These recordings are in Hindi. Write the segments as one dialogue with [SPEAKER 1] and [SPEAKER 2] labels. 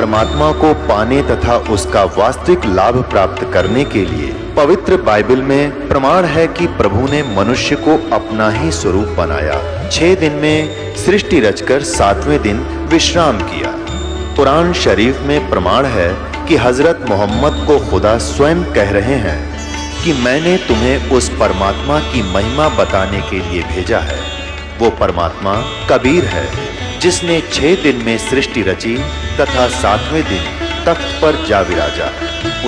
[SPEAKER 1] परमात्मा को पाने तथा उसका वास्तविक लाभ प्राप्त करने के लिए पवित्र बाइबल में प्रमाण है कि प्रभु ने मनुष्य को अपना ही स्वरूप बनाया। 6 दिन में सृष्टि रचकर 7वें दिन विश्राम किया। कुरान शरीफ में प्रमाण है कि हजरत मोहम्मद को खुदा स्वयं कह रहे हैं कि मैंने तुम्हें उस परमात्मा की महिमा बताने के लिए भेजा है। वो परमात्मा कबीर है जिसने 6 दिन में सृष्टि रची तथा 7वें दिन तख्त पर जा विराजा।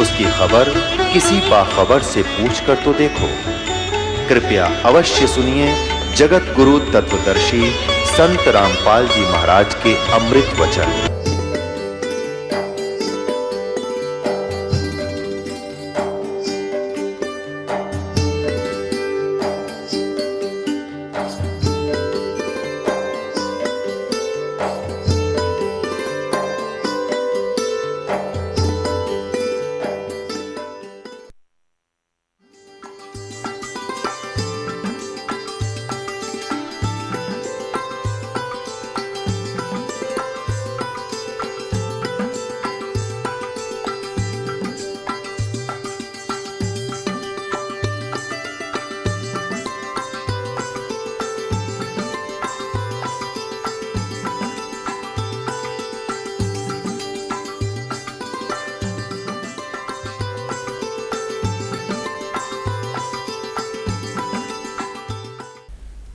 [SPEAKER 1] उसकी खबर किसी बाखबर से पूछकर तो देखो। कृपया अवश्य सुनिए जगत गुरु तत्वदर्शी संत रामपाल जी महाराज के अमृत वचन।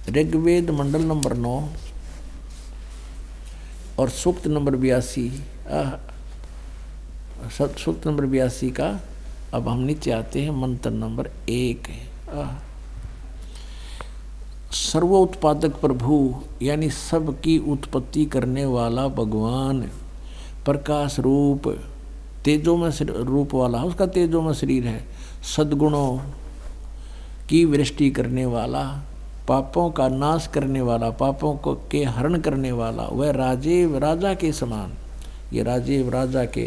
[SPEAKER 2] ऋग्वेद मंडल नंबर 9 और सूक्त नंबर 82। सूक्त नंबर 82 का अब हम नीचे आते हैं। मंत्र नंबर 1 सर्वोत्पादक प्रभु यानी सबकी उत्पत्ति करने वाला भगवान, प्रकाश रूप, तेजो में रूप वाला, उसका तेजो में शरीर है, सद्गुणों की वृष्टि करने वाला, पापों का नाश करने वाला, पापों को के हरण करने वाला, वह राजीव राजा के समान। ये राजीव राजा के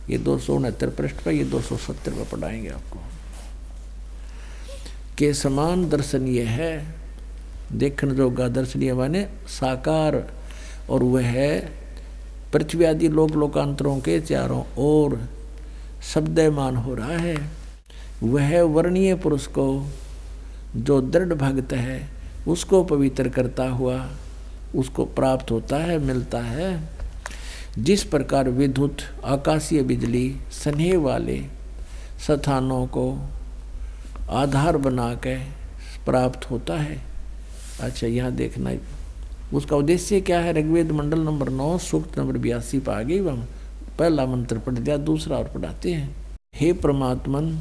[SPEAKER 2] ये 269 पृष्ठ पर, ये 270 पर पढ़ाएंगे आपको। के समान दर्शनीय है, देखने जोगा दर्शनीय माने साकार, और वह पृथ्वी आदि लोक लोकांतरों के चारों ओर शब्दमान हो रहा है। वह वर्णीय पुरुष को जो दृढ़ भक्त है उसको पवित्र करता हुआ उसको प्राप्त होता है, मिलता है। जिस प्रकार विद्युत आकाशीय बिजली स्नेह वाले स्थानों को आधार बना के प्राप्त होता है। अच्छा, यहाँ देखना उसका उद्देश्य क्या है। ऋग्वेद मंडल नंबर 9 सूक्त नंबर 82 पर आ गई। हम पहला मंत्र पढ़ दिया, दूसरा और पढ़ाते हैं। हे परमात्मन,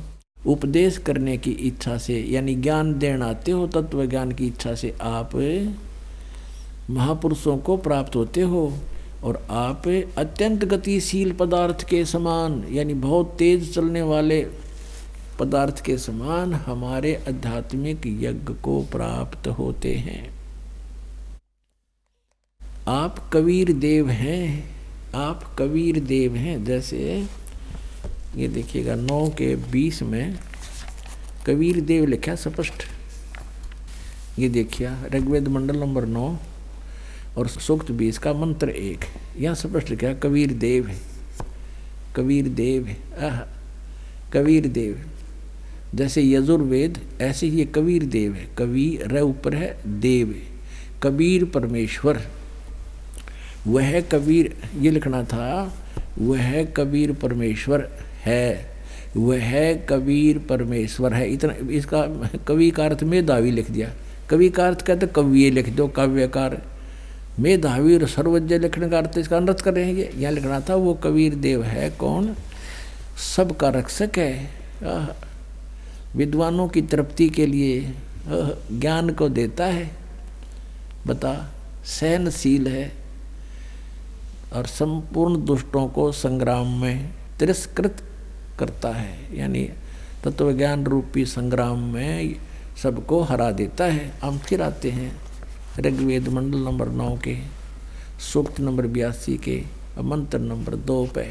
[SPEAKER 2] उपदेश करने की इच्छा से यानी ज्ञान देना आते हो, तत्व ज्ञान की इच्छा से आप महापुरुषों को प्राप्त होते हो, और आप अत्यंत गतिशील पदार्थ के समान यानी बहुत तेज चलने वाले पदार्थ के समान हमारे आध्यात्मिक यज्ञ को प्राप्त होते हैं। आप कबीर देव हैं, आप कबीर देव हैं। जैसे ये देखिएगा 9 के 20 में कबीर देव लिखा स्पष्ट। ये देखिए ऋग्वेद मंडल नंबर 9 और सूक्त 20 का मंत्र 1, यहाँ स्पष्ट लिखा कबीर देव है, कबीर देव है। कबीर देव जैसे यजुर्वेद ऐसे ही ये कबीर देव है। कबीर र ऊपर है, देव है, कबीर परमेश्वर। वह कबीर ये लिखना था, वह कबीर परमेश्वर है, वह कबीर परमेश्वर है। इतना इसका कवि का अर्थ मेधावी लिख दिया। कवि का अर्थ कहते कव्य लिख दो, काव्यकार। मेधावी और सर्वज्ञ लिखने का अर्थ इसका अनर्थ कर रहे हैं। ये यहाँ लिखना था वो कबीर देव है कौन, सबका रक्षक है, विद्वानों की तृप्ति के लिए ज्ञान को देता है, बता सहनशील है, और संपूर्ण दुष्टों को संग्राम में तिरस्कृत करता है, यानी तत्व ज्ञान रूपी संग्राम में सबको हरा देता है। हम फिर आते हैं ऋग्वेद मंडल नंबर 9 के सूक्त नंबर 82 के मंत्र नंबर 2 पे।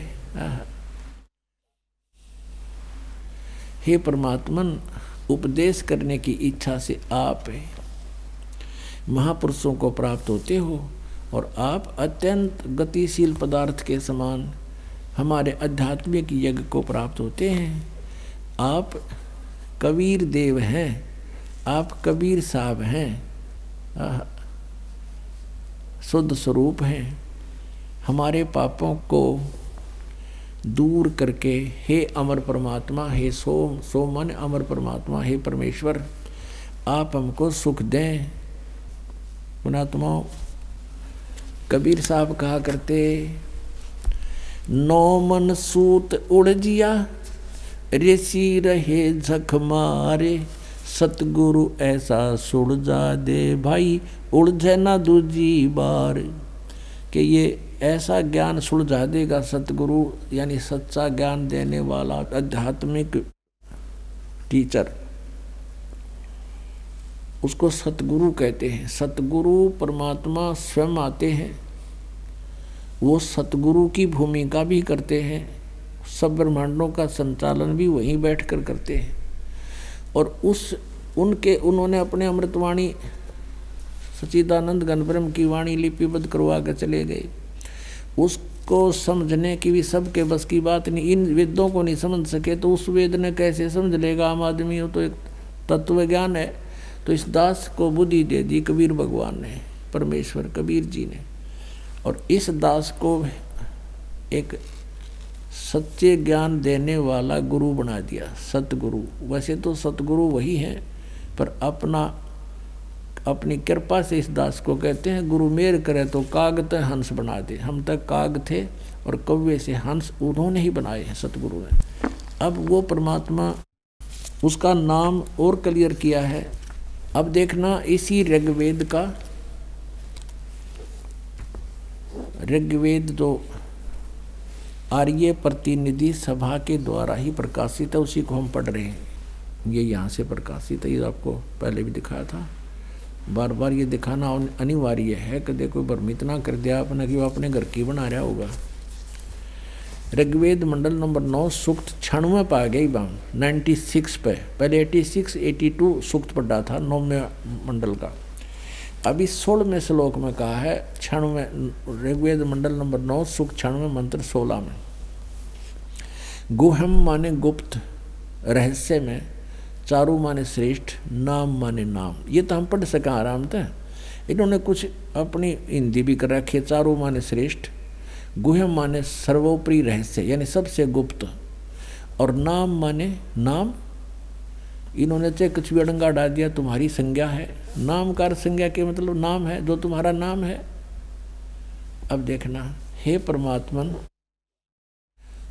[SPEAKER 2] हे परमात्मन, उपदेश करने की इच्छा से आप महापुरुषों को प्राप्त होते हो, और आप अत्यंत गतिशील पदार्थ के समान हमारे आध्यात्मिक यज्ञ को प्राप्त होते हैं। आप कबीर देव हैं, आप कबीर साहब हैं, शुद्ध स्वरूप हैं। हमारे पापों को दूर करके हे अमर परमात्मा, हे सो मन अमर परमात्मा, हे परमेश्वर आप हमको सुख दें। पुणात्माओं, कबीर साहब कहा करते, नौ मन सूत उड़जिया ऋषि रहे झक मारे, सतगुरु ऐसा सुलझा दे भाई उलझे ना दूजी बार। कि ये ऐसा ज्ञान सुलझा देगा सतगुरु, यानी सच्चा ज्ञान देने वाला आध्यात्मिक टीचर, उसको सतगुरु कहते हैं। सतगुरु परमात्मा स्वयं आते हैं, वो सतगुरु की भूमिका भी करते हैं, सब ब्रह्मांडों का संचालन भी वहीं बैठकर करते हैं। और उन्होंने अपने अमृतवाणी सच्चिदानंद घन ब्रह्म की वाणी लिपिबद्ध करवा कर चले गए। उसको समझने की भी सबके बस की बात नहीं। इन वेदों को नहीं समझ सके तो उस वेद ने कैसे समझ लेगा आम आदमी? हो तो एक तत्व ज्ञान है। तो इस दास को बुद्धि दे दी कबीर भगवान ने, परमेश्वर कबीर जी ने, और इस दास को एक सच्चे ज्ञान देने वाला गुरु बना दिया, सतगुरु। वैसे तो सतगुरु वही हैं, पर अपनी कृपा से इस दास को कहते हैं गुरु मेर करे तो काग ते हंस बना दे। हम तक काग थे और कौवे से हंस उन्होंने ही बनाए हैं सतगुरु ने। अब वो परमात्मा, उसका नाम और क्लियर किया है। अब देखना इसी ऋग्वेद का, ऋग्वेद जो आर्य प्रतिनिधि सभा के द्वारा ही प्रकाशित है, उसी को हम पढ़ रहे हैं। ये यहाँ से प्रकाशित है, ये आपको पहले भी दिखाया था। बार बार ये दिखाना अनिवार्य है कि देखो भ्रमित ना कर दिया आपने कि वो अपने घर की बना रहा होगा। ऋग्वेद मंडल नंबर 9 सूक्त 96 पा गई बाम 96 पे। पहले 86 82 सूक्त पढ़ा था 9वें मंडल का। अभी 16वें श्लोक में कहा है 96 ऋग्वेद मंडल नंबर 9 सूक्त 96 मंत्र 16 में, गुहम माने गुप्त, रहस्य में, चारू माने श्रेष्ठ, नाम माने नाम। ये तो हम पढ़ सका आराम से। इन्होंने कुछ अपनी हिंदी भी कर रखी है। चारू माने श्रेष्ठ, गुहम माने सर्वोपरि रहस्य यानी सबसे गुप्त, और नाम माने नाम। इन्होंने चाहे कुछ भी अड़ंगा डाल दिया, तुम्हारी संज्ञा है। नाम का संज्ञा के मतलब नाम है, जो तुम्हारा नाम है। अब देखना, हे परमात्मन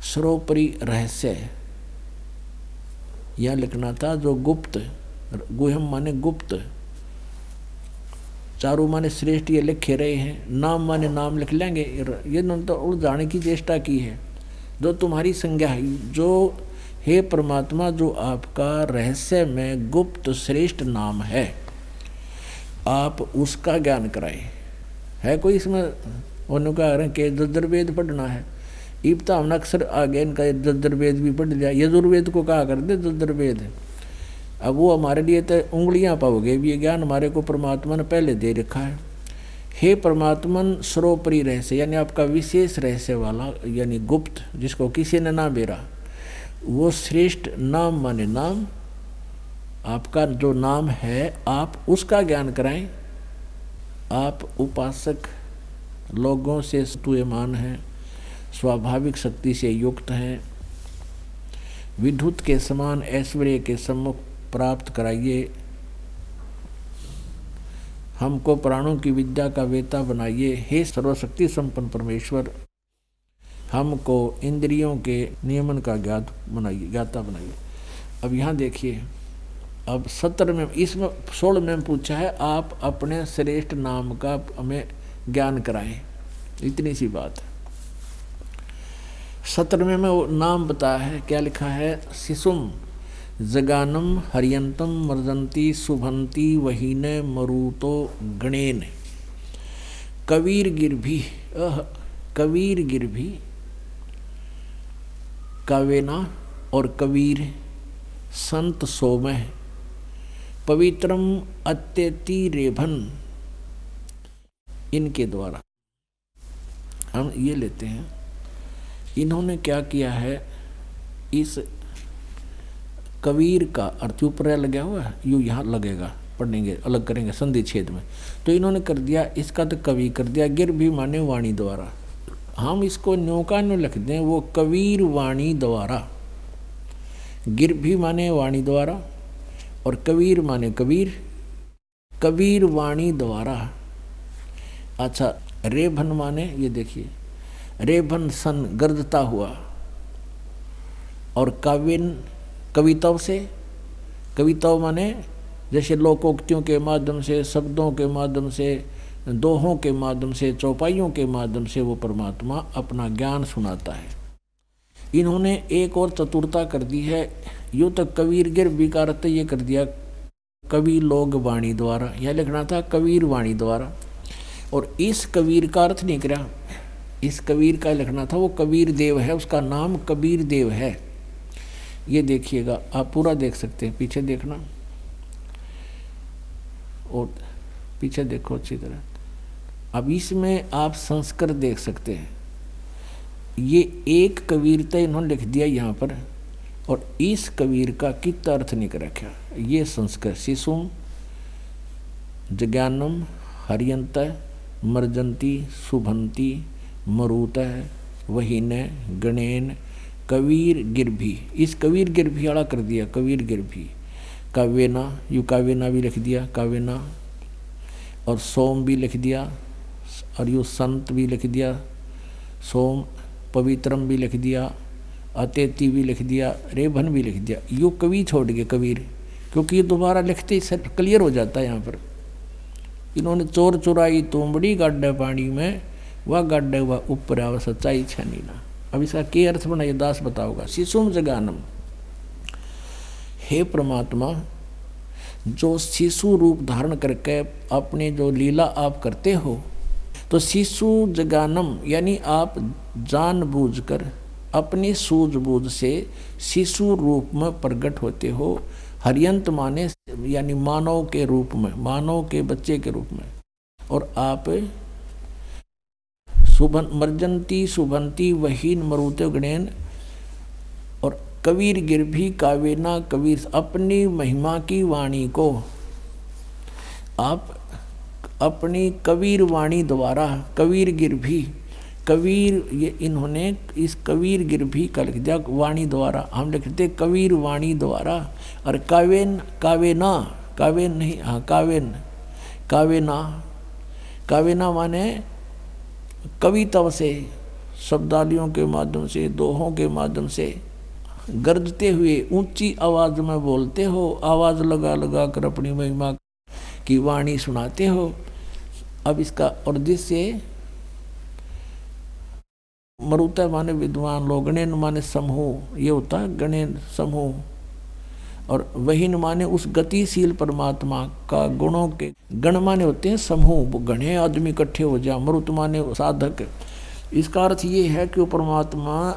[SPEAKER 2] सर्वोपरि रहस्य यह लिखना था, जो गुप्त, गुहम माने गुप्त, चारू माने श्रेष्ठ, ये लिखे रहे हैं। नाम माने नाम लिख लेंगे, ये तो उलझाने की चेष्टा की है। जो तुम्हारी संज्ञा है, जो हे परमात्मा जो आपका रहस्य में गुप्त श्रेष्ठ नाम है, आप उसका ज्ञान कराए। है कोई इसमें उन्होंने कहा कि यजुर्वेद पढ़ना है, इब्ता हमने अक्सर आगे इनका यजुर्वेद भी पढ़ लिया। यजुर्वेद को कहा कर दे यजुर्वेद। अब वो हमारे लिए तो उंगलियां पाओगे, ये ज्ञान हमारे को परमात्मा ने पहले दे रखा है। हे परमात्मन सर्वोपरि रहस्य यानी आपका विशेष रहस्य वाला, यानी गुप्त, जिसको किसी ने ना बेरा, वो श्रेष्ठ, नाम माने नाम, आपका जो नाम है आप उसका ज्ञान कराएं। आप उपासक लोगों से स्तूयमान हैं, स्वाभाविक शक्ति से युक्त हैं, विद्युत के समान ऐश्वर्य के सम्मुख प्राप्त कराइए। हमको प्राणों की विद्या का वेता बनाइए। हे सर्वशक्ति संपन्न परमेश्वर, हमको इंद्रियों के नियमन का ज्ञाता बनाइए। अब यहाँ देखिए, अब 17 में, इसमें 16 में पूछा है आप अपने श्रेष्ठ नाम का हमें ज्ञान कराएं। इतनी सी बात है। 17वें में वो नाम बताया है, क्या लिखा है, शिशुम जगानम हरियंतम मर्जंती शुभंती वहीने मरुतो गणेन, कबीर गिरभी, कबीर गिरभी, कावेना और कबीर संत सोमह पवित्रम अत्यति रेभन, इनके द्वारा हम ये लेते हैं। इन्होंने क्या किया है, इस कबीर का अर्थ ऊपर लगा हुआ है, यूँ यहाँ लगेगा, पढ़ेंगे अलग करेंगे संधि छेद में। तो इन्होंने कर दिया, इसका तो कवि कर दिया, गिर भी माने वाणी द्वारा। हम इसको न्योका न्यू लिख दें, वो कबीर वाणी द्वारा। गिर भी माने वाणी द्वारा और कबीर माने कबीर, कबीर वाणी द्वारा। अच्छा, रेभन माने, ये देखिए, रेभन सन गर्जता हुआ, और काव्यन कविताओं से, कविताओं माने जैसे लोकोक्तियों के माध्यम से, शब्दों के माध्यम से, दोहों के माध्यम से, चौपाइयों के माध्यम से वो परमात्मा अपना ज्ञान सुनाता है। इन्होंने एक और चतुरता कर दी है, यूँ तक कबीर गिर विकारत ये कर दिया कवि लोग वाणी द्वारा, यह लिखना था कबीर वाणी द्वारा। और इस कबीर का अर्थ नहीं करा, इस कबीर का लिखना था वो कबीर देव है, उसका नाम कबीर देव है। ये देखिएगा, आप पूरा देख सकते हैं, पीछे देखना और पीछे देखो अच्छी तरह। अब इसमें आप संस्कृत देख सकते हैं, ये एक कबीरता इन्होंने लिख दिया यहाँ पर, और इस कबीर का कितना अर्थ नहीं कर रखा। ये संस्कृत शिशुम जज्ञानम हरियंत मर्जंती शुभंती मरुत वहीन गणेन कबीर गिरभी, इस कबीर गिरभी वाला कर दिया, कबीर गिरभी। काव्यना, यू काव्यना भी लिख दिया, काव्यना, और सोम भी लिख दिया, और यू संत भी लिख दिया, सोम, पवित्रम भी लिख दिया, अतेति भी लिख दिया, रेभन भी लिख दिया। यू कवि छोड़ गए कबीर, क्योंकि ये दोबारा लिखते ही सब क्लियर हो जाता है। यहाँ पर इन्होंने चोर चुराई तुमड़ी गाड्डे पानी में, वह गाड्डे वह ऊपर आव सच्चाई छनी ना। अब इसका क्या अर्थ बनाइए, दास बताओगा। शिशुम जगानम, हे परमात्मा, जो शिशु रूप धारण करके अपने जो लीला आप करते हो, तो शिशु जगानम यानी आप जानबूझकर अपनी सूझबूझ से शिशु रूप में प्रकट होते हो। हरियंत माने यानी मानव के रूप में, मानव के बच्चे के रूप में, और आप मर्जंती शुभंती वहीन मरुते गणेन, और कबीर गिरभी कावेना, कबीर अपनी महिमा की वाणी को आप अपनी कबीर वाणी द्वारा, कबीर गिरभी, कबीर, ये इन्होंने इस कबीर गिरभी का लिख दिया वाणी द्वारा, हम लिखते कबीर वाणी द्वारा। और कावेन, कावेना, कावेन नहीं, हाँ कावेन, कावेना, कावेना माने कविता से, शब्दावलियों के माध्यम से, दोहों के माध्यम से गरजते हुए ऊंची आवाज में बोलते हो, आवाज लगा लगा कर अपनी महिमा की वाणी सुनाते हो। अब इसका और जिससे मरुता माने विद्वान लोग, गणेन माने समूह, ये होता है गणेन समूह, और वहीन माने उस गतिशील परमात्मा का गुणों के, गण माने होते हैं समूह, गणे आदमी इकट्ठे हो जा, मरुत माने साधक। इसका अर्थ ये है कि वो परमात्मा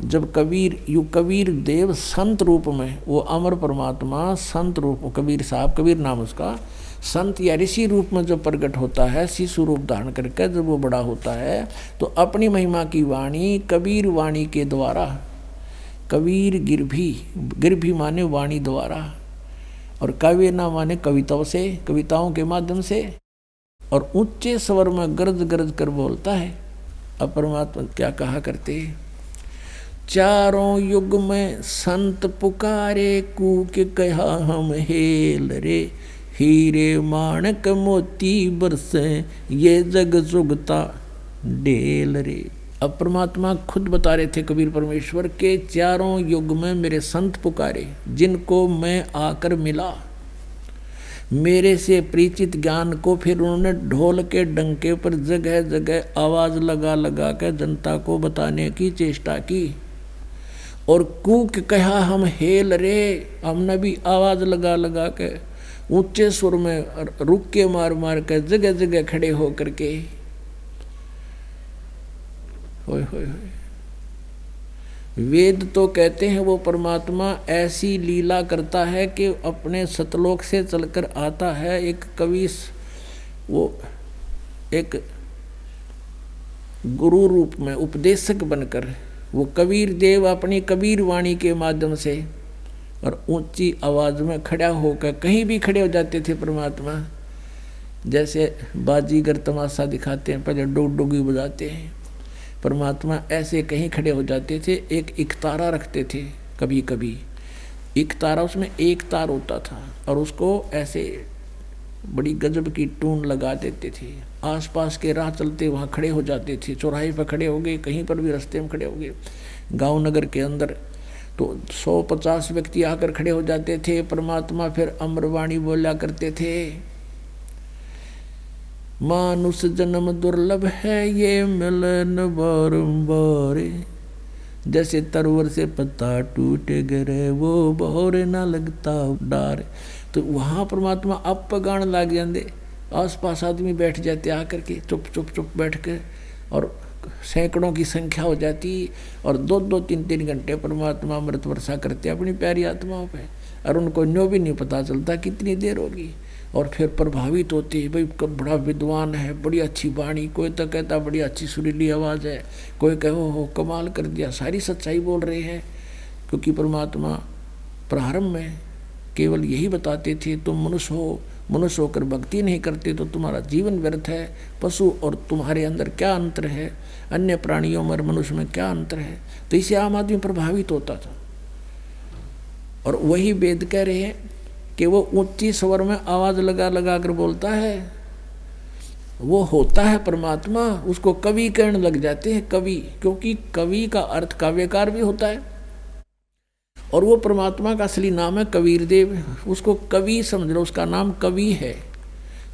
[SPEAKER 2] जब कबीर, यू कबीर देव संत रूप में, वो अमर परमात्मा संत रूप, कबीर साहब, कबीर नाम उसका, संत या ऋषि रूप में जब प्रकट होता है, शिशु रूप धारण करके जब वो बड़ा होता है, तो अपनी महिमा की वाणी कबीर वाणी के द्वारा, कबीर गिरभी, गिरभी माने वाणी द्वारा, और काव्य ना माने कविताओं से, कविताओं के माध्यम से, और ऊंचे स्वर में गरज गरज कर बोलता है। अब परमात्मा क्या कहा करते, चारों युग में संत पुकारे, कूक कहा हम हेल रे, हीरे माणक मोती बरसे, ये जग जुगता डेल रे। अब परमात्मा खुद बता रहे थे कबीर परमेश्वर के, चारों युग में मेरे संत पुकारे, जिनको मैं आकर मिला, मेरे से परिचित ज्ञान को फिर उन्होंने ढोल के डंके पर जगह जगह आवाज लगा लगा के जनता को बताने की चेष्टा की। और कूक कहा हम हेल रे, हमने भी आवाज लगा लगा के ऊंचे सुर में रुक के मार मार के जगह जगह खड़े हो करके, होय होय होय। वेद तो कहते हैं वो परमात्मा ऐसी लीला करता है कि अपने सतलोक से चलकर आता है एक कवि, वो एक गुरु रूप में उपदेशक बनकर वो कबीर देव अपनी कबीर वाणी के माध्यम से और ऊंची आवाज में खड़ा होकर कहीं भी खड़े हो जाते थे परमात्मा। जैसे बाजीगर तमाशा दिखाते हैं, पहले डोगी बजाते हैं, परमात्मा ऐसे कहीं खड़े हो जाते थे। एक इकतारा रखते थे, कभी कभी इकतारा, उसमें एक तार होता था और उसको ऐसे बड़ी गजब की टून लगा देते थे। आसपास के राह चलते वहाँ खड़े हो जाते थे, चौराहे पर खड़े हो गए, कहीं पर भी रास्ते में खड़े हो गए, गाँव नगर के अंदर तो 150 व्यक्ति आकर खड़े हो जाते थे। परमात्मा फिर अमरवाणी बोला करते थे, मानुष जन्म दुर्लभ है ये मिलन बारंबार, जैसे तरवर से पत्ता टूट गिरे वो बहोरे ना लगता डार। तो वहाँ परमात्मा अब गान लग जाते, आसपास आदमी बैठ जाते आकर के, चुप चुप चुप बैठ के, और सैकड़ों की संख्या हो जाती और 2-2, 3-3 घंटे परमात्मा अमृत वर्षा करते अपनी प्यारी आत्माओं पे, और उनको न्यों भी नहीं पता चलता कितनी देर होगी। और फिर प्रभावित होते, भाई कब बड़ा विद्वान है, बड़ी अच्छी वाणी, कोई तो कहता बड़ी अच्छी सुरीली आवाज़ है, कोई कहो हो कमाल कर दिया, सारी सच्चाई बोल रहे हैं। क्योंकि परमात्मा प्रारंभ में केवल यही बताते थे, तुम मनुष्य हो, मनुष्य होकर भक्ति नहीं करते तो तुम्हारा जीवन व्यर्थ है। पशु और तुम्हारे अंदर क्या अंतर है, अन्य प्राणियों में मनुष्य में क्या अंतर है। तो इससे आम आदमी प्रभावित होता था। और वही वेद कह रहे हैं कि वो ऊंची स्वर में आवाज लगा लगा कर बोलता है, वो होता है परमात्मा, उसको कवि कहने लग जाते हैं। कवि, क्योंकि कवि का अर्थ काव्यकार भी होता है, और वो परमात्मा का असली नाम है कबीर देव। उसको कवि समझ लो, उसका नाम कवि है।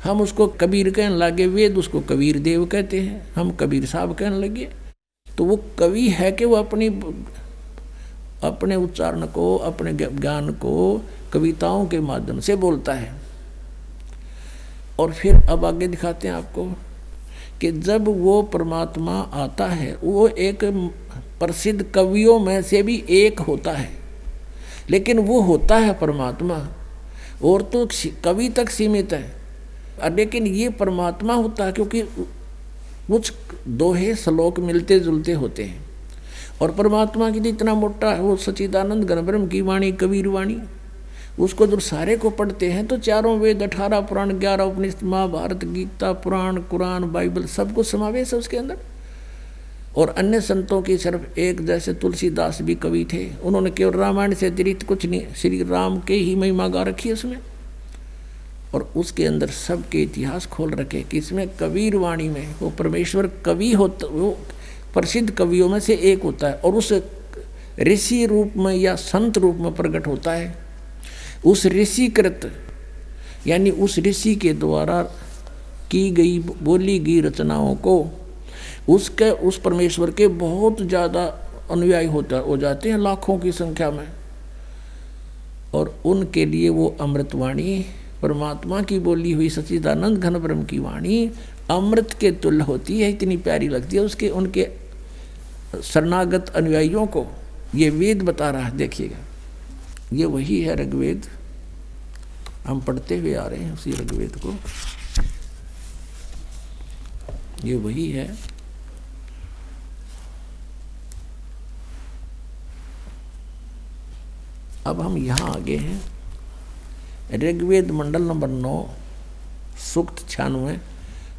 [SPEAKER 2] हम उसको कबीर कहने लगे, वेद उसको कबीर देव कहते हैं, हम कबीर साहब कहने लगे। तो वो कवि है कि वो अपने उच्चारण को, अपने ज्ञान को कविताओं के माध्यम से बोलता है। और फिर अब आगे दिखाते हैं आपको कि जब वो परमात्मा आता है, वो एक प्रसिद्ध कवियों में से भी एक होता है, लेकिन वो होता है परमात्मा, और तो कवि तक सीमित है। लेकिन ये परमात्मा होता है क्योंकि कुछ दोहे श्लोक मिलते जुलते होते हैं। और परमात्मा की इतना मोटा है वो सच्चिदानंद घन ब्रह्म की वाणी, कबीर वाणी, उसको जब सारे को पढ़ते हैं तो चारों वेद, 18 पुराण, 11 उपनिषद, महाभारत, गीता, पुराण, कुरान, बाइबल, सब कुछ समावेश है उसके अंदर। और अन्य संतों की सिर्फ एक, जैसे तुलसीदास भी कवि थे, उन्होंने केवल रामायण से अतिरिक्त कुछ नहीं, श्री राम के ही महिमा गा रखी है उसमें। और उसके अंदर सबके इतिहास खोल रखे कि इसमें कबीर वाणी में वो परमेश्वर कवि होता, वो प्रसिद्ध कवियों में से एक होता है, और उस ऋषि रूप में या संत रूप में प्रकट होता है। उस ऋषिकृत यानी उस ऋषि के द्वारा की गई, बोली गई रचनाओं को उसके, उस परमेश्वर के बहुत ज़्यादा अनुयायी हो जाते हैं, लाखों की संख्या में। और उनके लिए वो अमृतवाणी, परमात्मा की बोली हुई सच्चिदानंद घन ब्रह्म की वाणी अमृत के तुल्य होती है, इतनी प्यारी लगती है। उसके उनके शरणागत अनुयायियों को ये वेद बता रहा है। देखिएगा, ये वही है ऋग्वेद, हम पढ़ते हुए आ रहे हैं उसी ऋग्वेद को, ये वही है। अब हम यहाँ आगे हैं, ऋग्वेद मंडल नंबर 9, सूक्त 96,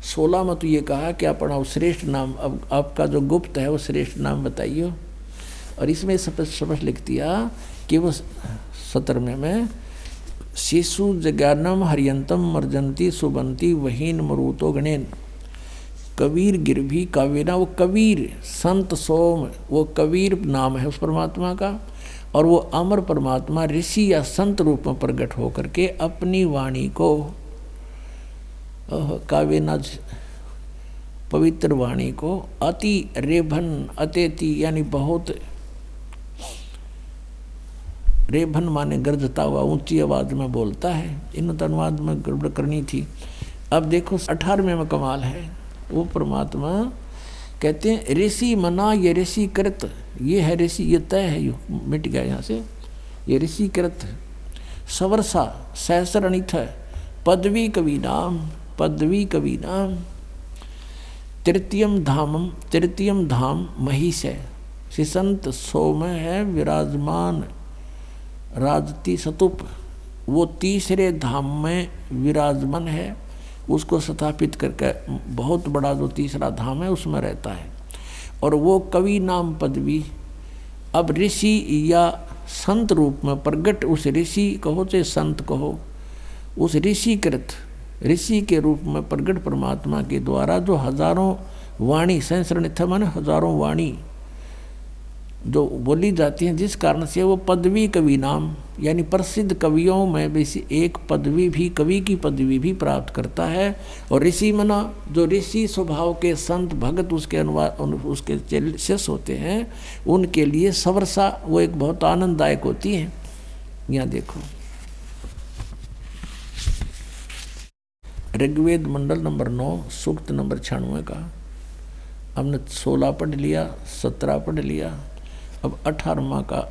[SPEAKER 2] 16 में तो ये कहा कि अपना श्रेष्ठ नाम, अब आपका जो गुप्त है वो श्रेष्ठ नाम बताइए। और इसमें स्पष्ट लिख दिया कि वो 17वें में शिशु जज्ञानम हरियंतम मर्जंती सुबंती वहीन मरुतो गणेन, कबीर गिरभी कावेना, वो कबीर संत सोम, वो कबीर नाम है उस परमात्मा का। और वो अमर परमात्मा ऋषि या संत रूप में प्रकट होकर के अपनी वाणी को, कावेना पवित्र वाणी को, अति रेभन, अत्यति यानी बहुत, रेभन माने गरजता हुआ, ऊंची आवाज में बोलता है। इन अनुवाद में गड़बड़ करनी थी। अब देखो 18वें में कमाल है, वो परमात्मा कहते हैं ऋषि मना, ये ऋषि कृत, ये है ऋषि, ये तय है, ये मिट गया यहाँ से, ये ऋषि कृत सवर्षा सहस्रणिथ पदवी कवि नाम, पदवी कवि नाम, तृतीयम धाम महिष है, सिसंत सो में है विराजमान राजती सतुप, वो तीसरे धाम में विराजमान है, उसको स्थापित करके बहुत बड़ा जो तीसरा धाम है उसमें रहता है। और वो कवि नाम पदवी अब ऋषि या संत रूप में प्रगट, उस ऋषि कहो चाहे संत कहो, उस ऋषिकृत ऋषि के रूप में प्रगट परमात्मा के द्वारा जो हजारों वाणी संसरणित माने हजारों वाणी जो बोली जाती हैं, जिस कारण से वो पदवी कवि नाम यानी प्रसिद्ध कवियों में वैसी एक पदवी भी, कवि की पदवी भी प्राप्त करता है। और ऋषि मना जो ऋषि स्वभाव के संत भगत उसके उसके शिष्य होते हैं, उनके लिए सवर्षा वो एक बहुत आनंददायक होती है। यहाँ देखो ऋग्वेद मंडल नंबर 9 सूक्त नंबर 96 का हमने 16 पढ़ लिया, 17 पढ़ लिया, अब 18वां का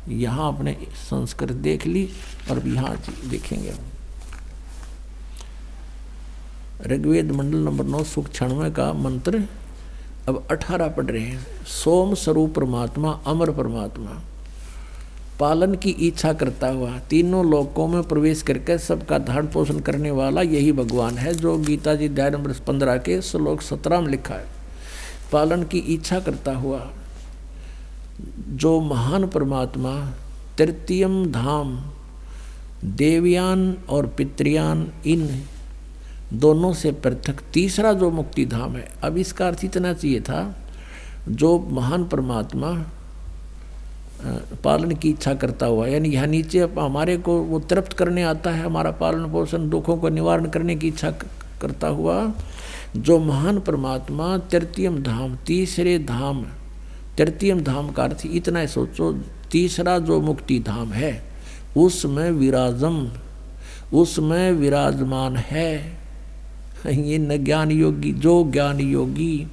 [SPEAKER 2] यहाँ अपने संस्कृत देख ली और अब यहाँ देखेंगे। ऋग्वेद मंडल नंबर 9 सूक्त 96 का मंत्र अब 18 पढ़ रहे हैं। सोम स्वरूप परमात्मा, अमर परमात्मा, पालन की इच्छा करता हुआ तीनों लोकों में प्रवेश करके सबका धारण पोषण करने वाला यही भगवान है, जो गीता जी अध्याय नंबर 15 के श्लोक 17 में लिखा है। पालन की इच्छा करता हुआ जो महान परमात्मा तृतीयम धाम देवयान और पितृयान इन दोनों से पृथक तीसरा जो मुक्ति धाम है। अब इसका अर्थ इतना चाहिए था, जो महान परमात्मा पालन की इच्छा करता हुआ, यानी यहाँ नीचे हमारे को वो तृप्त करने आता है, हमारा पालन पोषण दुखों को निवारण करने की इच्छा करता हुआ जो महान परमात्मा तृतीयम धाम तीसरे धाम, तृतीयम धाम का अर्थ इतना है, सोचो तीसरा जो मुक्ति धाम है उसमें विराजम, उसमें विराजमान है। ये न ज्ञान योगी, जो ज्ञान योगी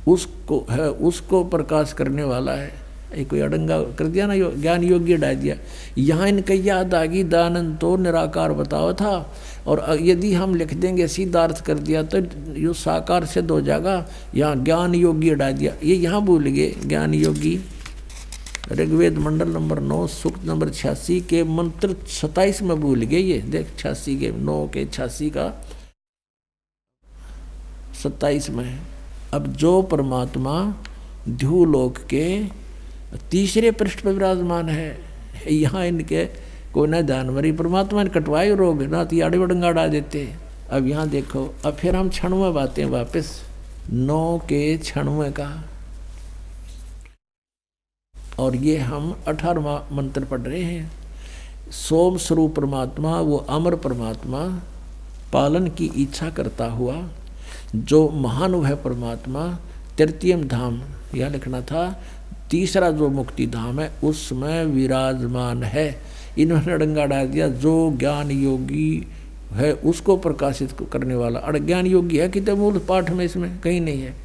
[SPEAKER 2] उसको है, उसको प्रकाश करने वाला है। ये कोई अड़ंगा कर दिया ना, ज्ञान योगी डाल दिया। यहाँ इनका याद आ गई दानंद तो निराकार बतावा था, और यदि हम लिख देंगे सीधा अर्थ कर दिया तो यो साकार सिद्ध हो जाएगा। यहाँ ज्ञान योगी डाल दिया, ये यहाँ भूल गए ज्ञान योगी। ऋग्वेद मंडल नंबर 9 सूक्त नंबर 86 के मंत्र 27 में भूल गए। ये देख 86 के 9 के 86 का 27 में। अब जो परमात्मा ध्युलोक के तीसरे पृष्ठ पर विराजमान है, यहाँ इनके कोई ना जानवरी परमात्मा ने कटवाए रोग ना तो आड़े बड़ंगा उड़ा देते। अब यहाँ देखो, अब फिर हम 96 बातें वापस 9 के 96 का, और ये हम 18वां मंत्र पढ़ रहे हैं। सोम स्वरूप परमात्मा वो अमर परमात्मा पालन की इच्छा करता हुआ जो महान वह परमात्मा तृतीयम धाम, यह लिखना था तीसरा जो मुक्ति धाम है उसमें विराजमान है। इन्होंने अड़ंगा डाल दिया, जो ज्ञान योगी है उसको प्रकाशित करने वाला। अज्ञान योगी है कितने मूल पाठ में, इसमें कहीं नहीं है।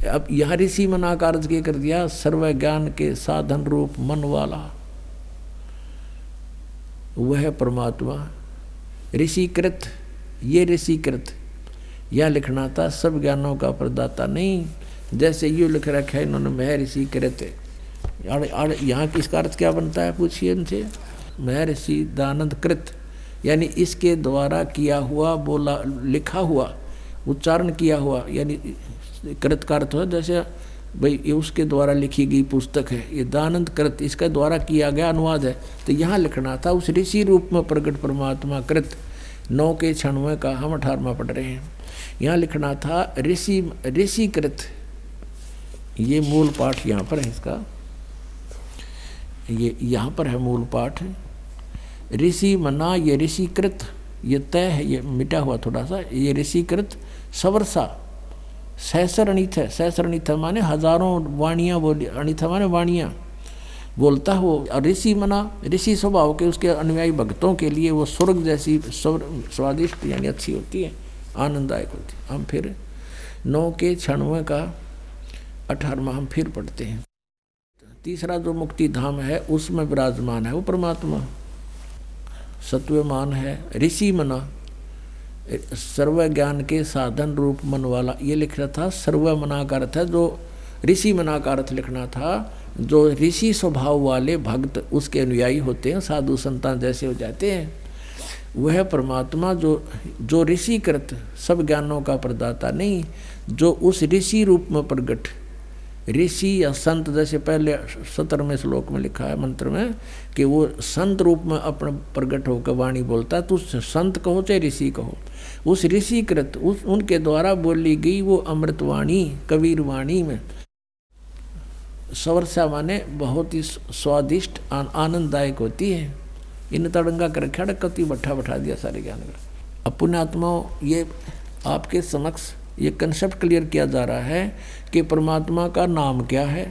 [SPEAKER 2] अब यहाँ ऋषि मना का अर्थ कर दिया, सर्व ज्ञान के साधन रूप मन वाला वह परमात्मा ऋषिकृत। ये ऋषिकृत यह लिखना था सब ज्ञानों का प्रदाता नहीं, जैसे ये लिख रखा है इन्होंने महर्षि कृत। यहाँ किसका अर्थ क्या बनता है पूछिए इनसे। महर्षि दानंद कृत यानी इसके द्वारा किया हुआ, बोला लिखा हुआ, उच्चारण किया हुआ, यानी कृत का अर्थ हो जैसे भाई ये उसके द्वारा लिखी गई पुस्तक है, ये दानंद कृत इसके द्वारा किया गया अनुवाद है। तो यहाँ लिखना था उस ऋषि रूप में प्रकट परमात्मा कृत। 9 के 96 का हम 18वां पढ़ रहे हैं। यहाँ लिखना था ऋषिकृत। ये मूल पाठ यहाँ पर है इसका, ये यहाँ पर है मूल पाठ। ऋषि मना ये ऋषिकृत, ये तय है, ये मिटा हुआ थोड़ा सा। ये ऋषिकृत सवर्षा सहस्र अणिथ है। सहस्र अणिथ माने हजारों वाणियाँ बोली, अणिथ माने वाणियाँ बोलता हो। और ऋषि मना ऋषि स्वभाव के उसके अनुयायी भक्तों के लिए वो स्वर्ग जैसी स्वादिष्ट यानी अच्छी होती है, आनंददायक होती है। हम फिर 9 के 96 का 18वां हम फिर पढ़ते हैं। तीसरा जो मुक्ति धाम है उसमें विराजमान है वो परमात्मा, सत्वमान है। ऋषि मना सर्व ज्ञान के साधन रूप मन वाला, ये लिख रहा था। सर्व मना का अर्थ है जो ऋषि मना का अर्थ लिखना था। जो ऋषि स्वभाव वाले भक्त उसके अनुयायी होते हैं, साधु संतान जैसे हो जाते हैं, वह परमात्मा जो ऋषिकृत सब ज्ञानों का प्रदाता नहीं, जो उस ऋषि रूप में प्रगट, ऋषि या संत, जैसे पहले 17वें श्लोक में लिखा है मंत्र में कि वो संत रूप में अपने प्रगट होकर वाणी बोलता है। तो संत कहो चाहे ऋषि कहो, उस ऋषिकृत उनके द्वारा बोली गई वो अमृतवाणी कबीर वाणी में सवर्षा माने बहुत ही स्वादिष्ट आनंददायक होती है। इन तड़ंगा कर रखा कति बैठा दिया सारे ज्ञान का। अब पुण्यात्माओं, ये आपके समक्ष ये कंसेप्ट क्लियर किया जा रहा है कि परमात्मा का नाम क्या है,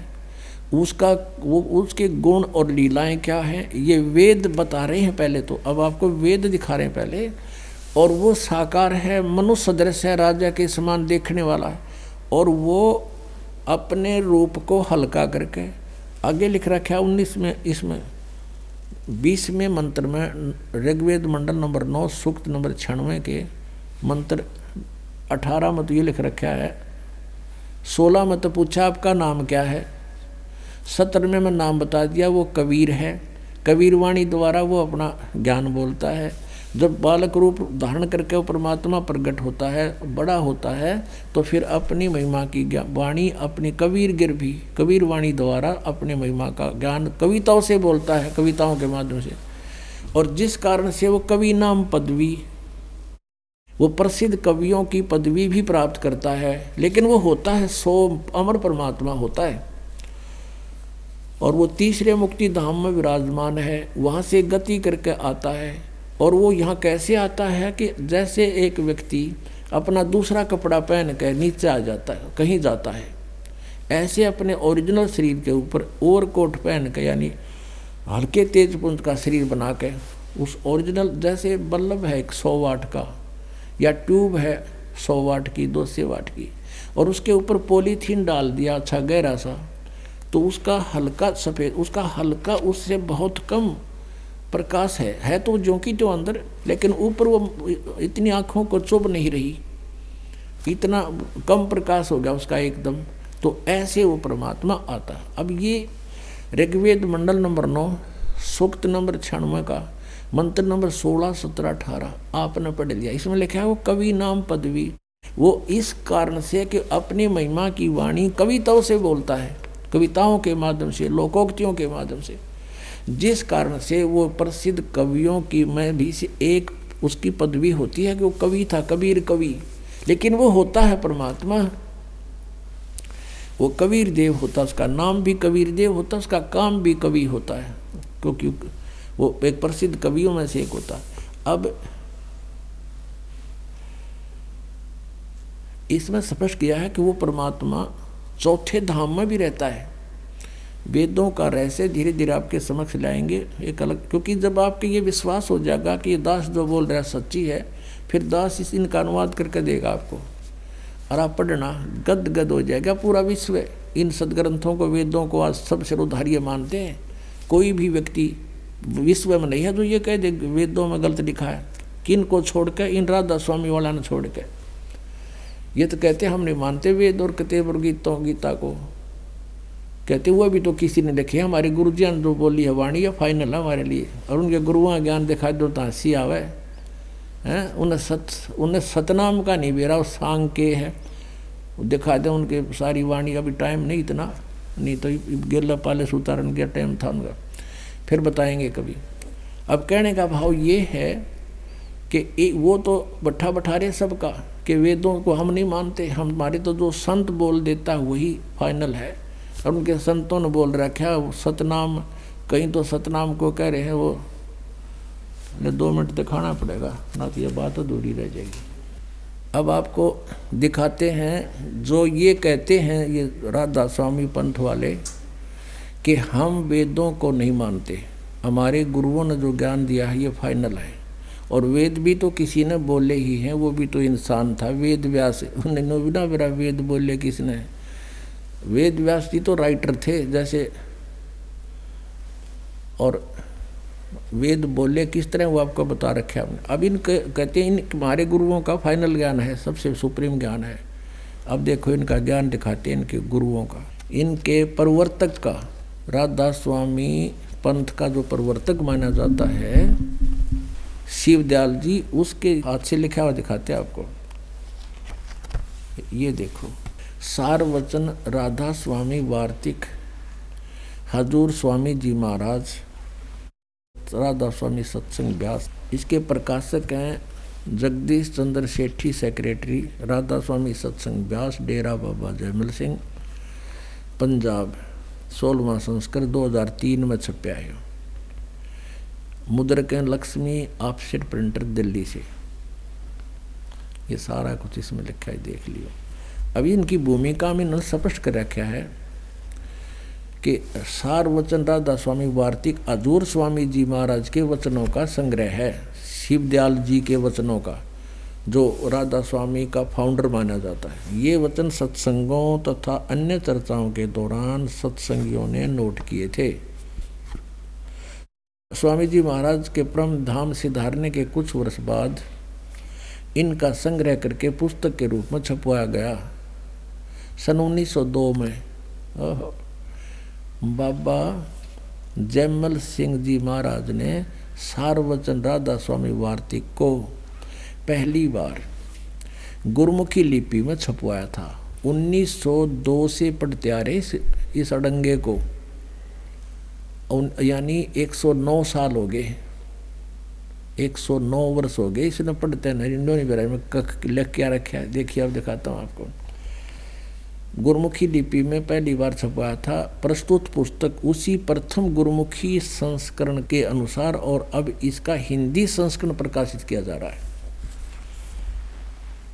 [SPEAKER 2] उसके गुण और लीलाएं क्या हैं, ये वेद बता रहे हैं पहले तो। अब आपको वेद दिखा रहे हैं पहले। और वो साकार है, मनुष्य सदृश है, राजा के समान देखने वाला है, और वो अपने रूप को हल्का करके आगे लिख रखा है 19 में, इसमें 20वें मंत्र में ऋग्वेद मंडल नंबर 9 सूक्त नंबर 96 के मंत्र 18 में तो ये लिख रखा है। 16 में तो पूछा आपका नाम क्या है, 17वें में नाम बता दिया वो कबीर है। कबीर वाणी द्वारा वो अपना ज्ञान बोलता है। जब बालक रूप धारण करके वो परमात्मा प्रकट होता है, बड़ा होता है, तो फिर अपनी महिमा की वाणी अपनी कबीर गिरभी कबीर वाणी द्वारा अपने महिमा का ज्ञान कविताओं से बोलता है, कविताओं के माध्यम से। और जिस कारण से वो कवि नाम पदवी, वो प्रसिद्ध कवियों की पदवी भी प्राप्त करता है। लेकिन वो होता है अमर परमात्मा होता है, और वो तीसरे मुक्ति धाम में विराजमान है, वहाँ से गति करके आता है। और वो यहाँ कैसे आता है कि जैसे एक व्यक्ति अपना दूसरा कपड़ा पहन कर नीचे आ जाता है, कहीं जाता है, ऐसे अपने ओरिजिनल शरीर के ऊपर ओवरकोट पहन के, यानी हल्के तेज पुंज का शरीर बना के, उस ओरिजिनल जैसे बल्ब है 100 वाट का, या ट्यूब है 100 वाट की 200 वाट की, और उसके ऊपर पॉलीथीन डाल दिया अच्छा गहरा सा, तो उसका हल्का सफ़ेद, उसका हल्का उससे बहुत कम प्रकाश है तो ज्यों की त्यों अंदर, लेकिन ऊपर वो इतनी आँखों को चुभ नहीं रही, इतना कम प्रकाश हो गया उसका एकदम। तो ऐसे वो परमात्मा आता है। अब ये ऋग्वेद मंडल नंबर 9 सूक्त नंबर 96 का मंत्र नंबर 16, 17, 18 आपने पढ़ लिया। इसमें लिखा है वो कवि नाम पदवी, वो इस कारण से कि अपनी महिमा की वाणी कविताओं से बोलता है, कविताओं के माध्यम से, लोकोक्तियों के माध्यम से, जिस कारण से वो प्रसिद्ध कवियों की में भी से एक उसकी पदवी होती है कि वो कवि था, कबीर कवि। लेकिन वो होता है परमात्मा, वो कबीर देव होता, उसका नाम भी कबीर देव होता, उसका काम भी कवि होता है, क्योंकि वो एक प्रसिद्ध कवियों में से एक होता। अब इसमें स्पष्ट किया है कि वो परमात्मा चौथे धाम में भी रहता है। वेदों का रहस्य धीरे धीरे आपके समक्ष लाएंगे एक अलग, क्योंकि जब आपके ये विश्वास हो जाएगा कि ये दास जो बोल रहा है सच्ची है, फिर दास इनका अनुवाद करके देगा आपको, और आप पढ़ना गद गद हो जाएगा। पूरा विश्व इन सदग्रंथों को, वेदों को आज सब सिरोधार्य मानते हैं। कोई भी व्यक्ति विश्व में नहीं है जो ये कह दे वेदों में गलत लिखा है। किन को छोड़ के, इन राधा स्वामी वाला ने छोड़ के, ये तो कहते हम नहीं मानते वेद और किताब और गीता को, कहते हुआ भी तो किसी ने देखे। हमारे गुरु जी ने जो बोली है वाणी है फाइनल है हमारे लिए, और उनके गुरुओं ज्ञान दिखा दो तो हंसी आवे हैं। उन्हें सतनाम का नहीं बेरा, सांग के है दिखा दे उनके सारी वाणी। अभी टाइम नहीं इतना, नहीं तो गिरला पाले सुतारन का टाइम था उनका, फिर बताएंगे कभी। अब कहने का भाव ये है कि वो तो बैठा रहे सबका कि वेदों को हम नहीं मानते, हमारे तो जो संत बोल देता है वही फाइनल है। और उनके संतों ने बोल रखा है वो सतनाम, कहीं तो सतनाम को कह रहे हैं, वो 2 मिनट दिखाना पड़ेगा ना तो ये बात अधूरी रह जाएगी। अब आपको दिखाते हैं जो ये कहते हैं ये राधा स्वामी पंथ वाले कि हम वेदों को नहीं मानते, हमारे गुरुओं ने जो ज्ञान दिया है ये फाइनल है। और वेद भी तो किसी ने बोले ही हैं, वो भी तो इंसान था, वेद व्यास, उन्होंने बिना मेरा वेद बोले किसने? वेद व्यास जी तो राइटर थे जैसे, और वेद बोले किस तरह वो आपको बता रखे हमने। अब इनके कहते हैं इन हमारे गुरुओं का फाइनल ज्ञान है, सबसे सुप्रीम ज्ञान है। अब देखो इनका ज्ञान दिखाते हैं इनके गुरुओं का। इनके प्रवर्तक का, राधा स्वामी पंथ का जो प्रवर्तक माना जाता है शिवदयाल जी, उसके हाथ से लिखा हुआ दिखाते हैं आपको। ये देखो, सारवचन राधा स्वामी वार्तिक हजूर स्वामी जी महाराज, राधा स्वामी सत्संग व्यास। इसके प्रकाशक हैं जगदीश चंद्र सेठी, सेक्रेटरी, राधा स्वामी सत्संग व्यास, डेरा बाबा जयमल सिंह, पंजाब। 16वां संस्करण 2003 में छपया है। मुद्रक लक्ष्मी ऑफसेट प्रिंटर दिल्ली से। ये सारा कुछ इसमें लिखा है, देख लियो। अभी इनकी भूमिका में इन्होंने स्पष्ट कर रखा है कि सारवचन राधा स्वामी वार्तिक हजूर स्वामी जी महाराज के वचनों का संग्रह है, शिवदयाल जी के वचनों का, जो राधा स्वामी का फाउंडर माना जाता है। ये वचन सत्संगों तथा अन्य चर्चाओं के दौरान सत्संगियों ने नोट किए थे। स्वामी जी महाराज के परम धाम सिधारने के कुछ वर्ष बाद इनका संग्रह करके पुस्तक के रूप में छपवाया गया। सन 1902 में बाबा जयमल सिंह जी महाराज ने सारवचन राधा स्वामी वार्तिक को पहली बार गुरमुखी लिपि में छपवाया था। 1902 से पढ़ते आ रहे इस अड़ंगे को, यानी 109 साल हो गए, 109 वर्ष हो गए इसने पढ़ते हैं। इंडोनी बारे में कख लिख क्या रखा है, देखिए अब दिखाता हूँ आपको। गुरमुखी लिपि में पहली बार छपवाया था। प्रस्तुत पुस्तक उसी प्रथम गुरमुखी संस्करण के अनुसार और अब इसका हिंदी संस्करण प्रकाशित किया जा रहा है।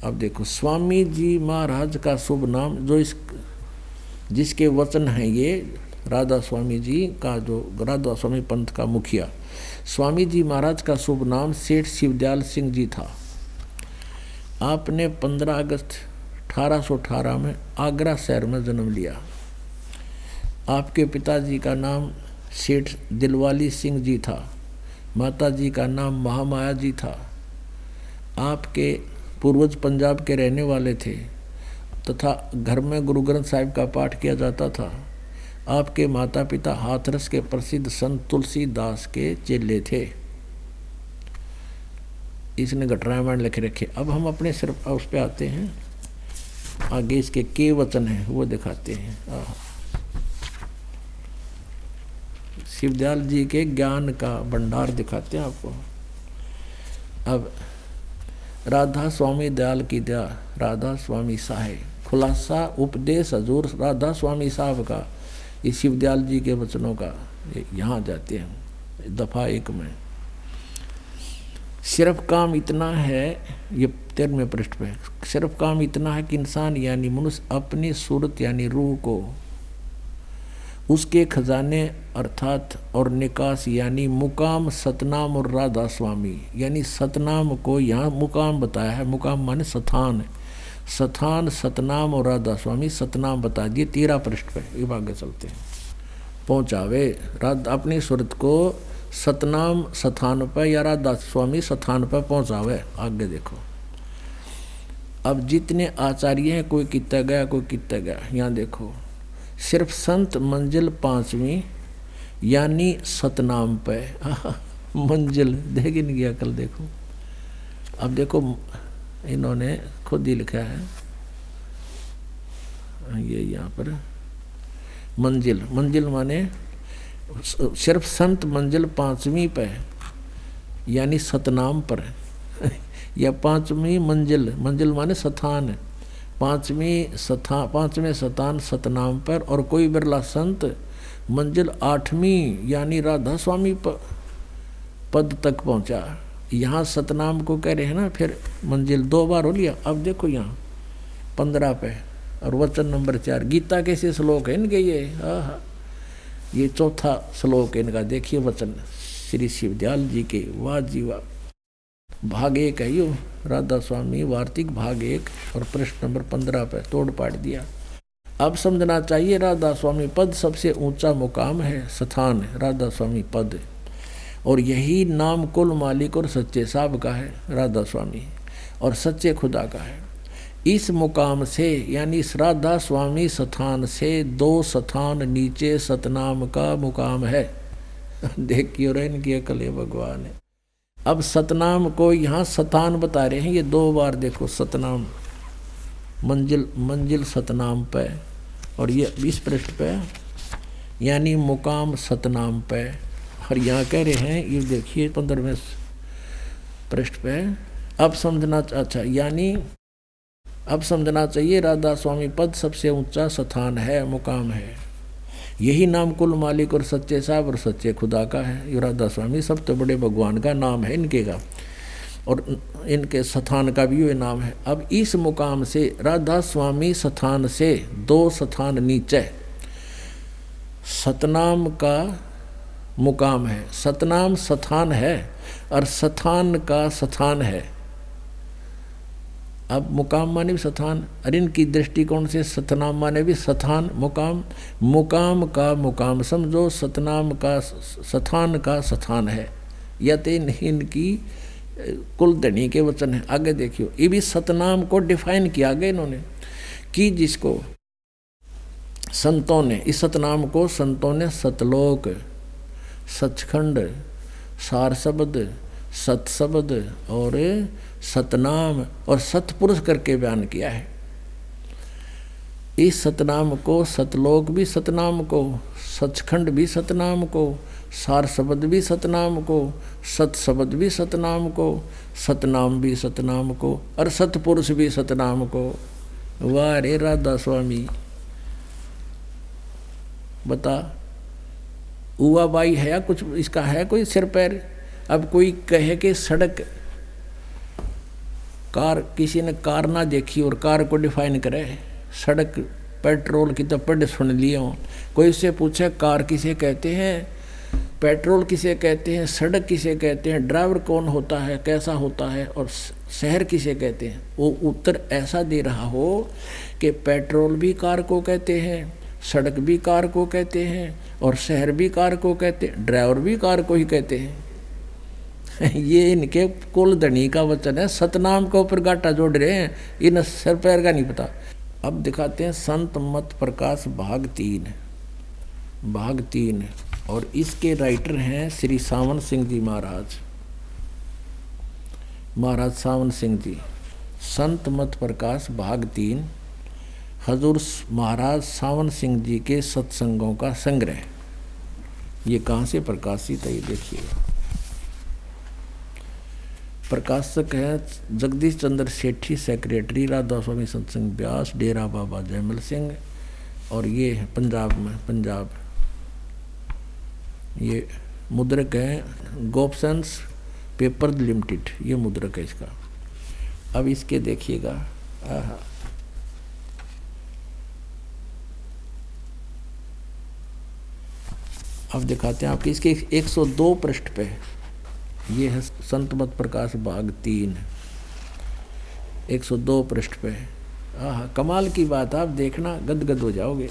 [SPEAKER 2] अब देखो, स्वामी जी महाराज का शुभ नाम, जो जिसके वचन हैं ये राधा स्वामी जी का, जो राधा स्वामी पंथ का मुखिया स्वामी जी महाराज का शुभ नाम सेठ शिवदयाल सिंह जी था। आपने 15 अगस्त 1818 में आगरा शहर में जन्म लिया। आपके पिताजी का नाम सेठ दिलवाली सिंह जी था, माताजी का नाम महामाया जी था। आपके पूर्वज पंजाब के रहने वाले थे तथा घर में गुरु ग्रंथ साहिब का पाठ किया जाता था। आपके माता पिता हाथरस के प्रसिद्ध संत तुलसीदास के चेले थे। इसने घटरामायण लिख रखे। अब हम अपने सिर्फ उस पे आते हैं, आगे इसके के वचन हैं वो दिखाते हैं। शिवदयाल जी के ज्ञान का भंडार दिखाते हैं आपको। अब राधा स्वामी दयाल की दया, राधा स्वामी साहे, खुलासा उपदेश हजूर राधा स्वामी साहब का, ये शिवदयाल जी के वचनों का। यहाँ जाते हैं दफा 1 में। सिर्फ काम इतना है, ये 13वें पृष्ठ पे, सिर्फ काम इतना है कि इंसान यानी मनुष्य अपनी सूरत यानी रूह को उसके खजाने अर्थात और निकास यानी मुकाम सतनाम और राधा स्वामी, यानी सतनाम को यहाँ मुकाम बताया है। मुकाम माने स्थान, स्थान सतनाम और राधा स्वामी, सतनाम बता दिए 13 पृष्ठ पे। ये आगे चलते हैं। पहुँचावे राधा अपनी सूरत को सतनाम स्थान पर या राधा स्वामी स्थान पर पहुँचावे। आगे देखो, अब जितने आचार्य हैं कोई कितना गया कोई कितना गया। यहाँ देखो, सिर्फ संत मंजिल 5वीं यानी सतनाम पे मंजिल देख नहीं गया कल। देखो अब देखो, इन्होंने खुद ही लिखा है ये यहाँ पर मंजिल, मंजिल माने सिर्फ संत मंजिल 5वीं पे यानी सतनाम पर या 5वीं मंजिल, मंजिल माने स्थान, 5वें स्थान सतनाम पर। और कोई बिरला संत मंजिल 8वीं यानी राधा स्वामी पद तक पहुंचा। यहाँ सतनाम को कह रहे हैं ना, फिर मंजिल 2 बार हो लिया। अब देखो यहाँ 15 पे और वचन नंबर 4, गीता के से श्लोक है इनके ये 4था श्लोक है इनका। देखिए वचन श्री शिवदयाल जी के, वाह जी वाह। भाग 1 है यो, राधा स्वामी वार्तिक भाग 1 और पृष्ठ नंबर 15 पे तोड़ पाट दिया। अब समझना चाहिए राधा स्वामी पद सबसे ऊंचा मुकाम है, स्थान है राधा स्वामी पद, और यही नाम कुल मालिक और सच्चे साहब का है राधा स्वामी, और सच्चे खुदा का है। इस मुकाम से यानी श्राद्धा स्वामी स्थान से 2 स्थान नीचे सतनाम का मुकाम है। देखिए और इनकी अकल है भगवान है। अब सतनाम को यहाँ स्थान बता रहे हैं, ये 2 बार देखो सतनाम, मंजिल सतनाम पे, और ये 20 पृष्ठ पे यानी मुकाम सतनाम पे। और यहाँ कह रहे हैं ये देखिए 15वें पृष्ठ पे। अब समझना अच्छा यानी अब समझना चाहिए राधा स्वामी पद सबसे ऊंचा स्थान है, मुकाम है। यही नाम कुल मालिक और सच्चे साहब और सच्चे खुदा का है। ये राधा स्वामी सब तो बड़े भगवान का नाम है इनके का, और इनके स्थान का भी ये नाम है। अब इस मुकाम से राधा स्वामी स्थान से 2 स्थान नीचे सतनाम का मुकाम है। सतनाम स्थान है और स्थान का स्थान है। अब मुकाम माने भी स्थान, और इनकी दृष्टिकोण से सतनाम माने भी स्थान, मुकाम, मुकाम का मुकाम समझो, सतनाम का स्थान का स्थान है। या तो इनकी कुलधनी के वचन है। आगे देखियो, ये भी सतनाम को डिफाइन किया गया इन्होंने कि जिसको संतों ने, इस सतनाम को संतों ने सतलोक, सचखंड, सार शब्द, सतशब्द और सतनाम और सतपुरुष करके बयान किया है। इस सतनाम को सतलोक भी सतनाम को, सचखंड भी सतनाम को, सार शब्द भी सतनाम को, सत शब्द भी सतनाम को, सतनाम भी सतनाम को और सतपुरुष भी सतनाम को। वाह रे राधा स्वामी, बता हुआ बाई है या कुछ इसका है कोई सिर पैर। अब कोई कहे कि सड़क, कार, किसी ने कार ना देखी और कार को डिफाइन करे, सड़क पेट्रोल की तो पढ़ सुन लिया हूँ। कोई उससे पूछे कार किसे कहते हैं, पेट्रोल किसे कहते हैं, सड़क किसे कहते हैं, ड्राइवर कौन होता है, कैसा होता है और शहर किसे कहते हैं, वो उत्तर ऐसा दे रहा हो कि पेट्रोल भी कार को कहते हैं, सड़क भी कार को कहते हैं और शहर भी कार को कहते हैं, ड्राइवर भी कार को ही कहते हैं। ये इनके कुलधनी का वचन है। सतनाम के ऊपर गाटा जोड़ रहे हैं, इन सर पैर का नहीं पता। अब दिखाते हैं संत मत प्रकाश भाग 3 और इसके राइटर हैं श्री सावन सिंह जी महाराज सावन सिंह जी। संत मत प्रकाश भाग 3 हजूर महाराज सावन सिंह जी के सत्संगों का संग्रह। ये कहाँ से प्रकाशित है ये देखिए। प्रकाशक है जगदीश चंद्र सेठी, सेक्रेटरी राधा स्वामी सत्संग ब्यास, डेरा बाबा जयमल सिंह, और ये है पंजाब में, पंजाब। ये मुद्रक है गोपसंस पेपर लिमिटेड, ये मुद्रक है इसका। अब इसके देखिएगा, अब दिखाते हैं आपके इसके 102 पृष्ठ पे। ये है संत मत प्रकाश भाग 3 102 पृष्ठ पे। कमाल की बात, आप देखना गदगद हो जाओगे।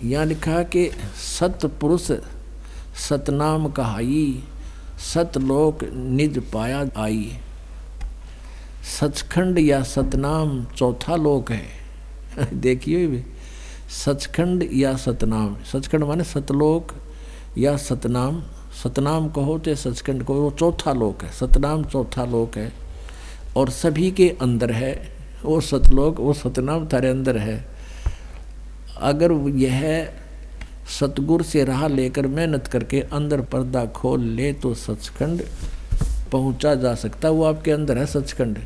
[SPEAKER 2] यहाँ लिखा कि सतपुरुष सतनाम कहाई, सतलोक निज पाया आई। सचखंड या सतनाम चौथा लोक है। देखिए भी सचखंड या सतनाम, सचखंड माने सतलोक या सतनाम, सतनाम कहो तो सचखंड को, वो चौथा लोक है। सतनाम चौथा लोक है और सभी के अंदर है। वो सतलोक, वो सतनाम तारे अंदर है। अगर यह सतगुरु से राह लेकर मेहनत करके अंदर पर्दा खोल ले तो सचखंड पहुंचा जा सकता। वो आपके अंदर है सचखंड।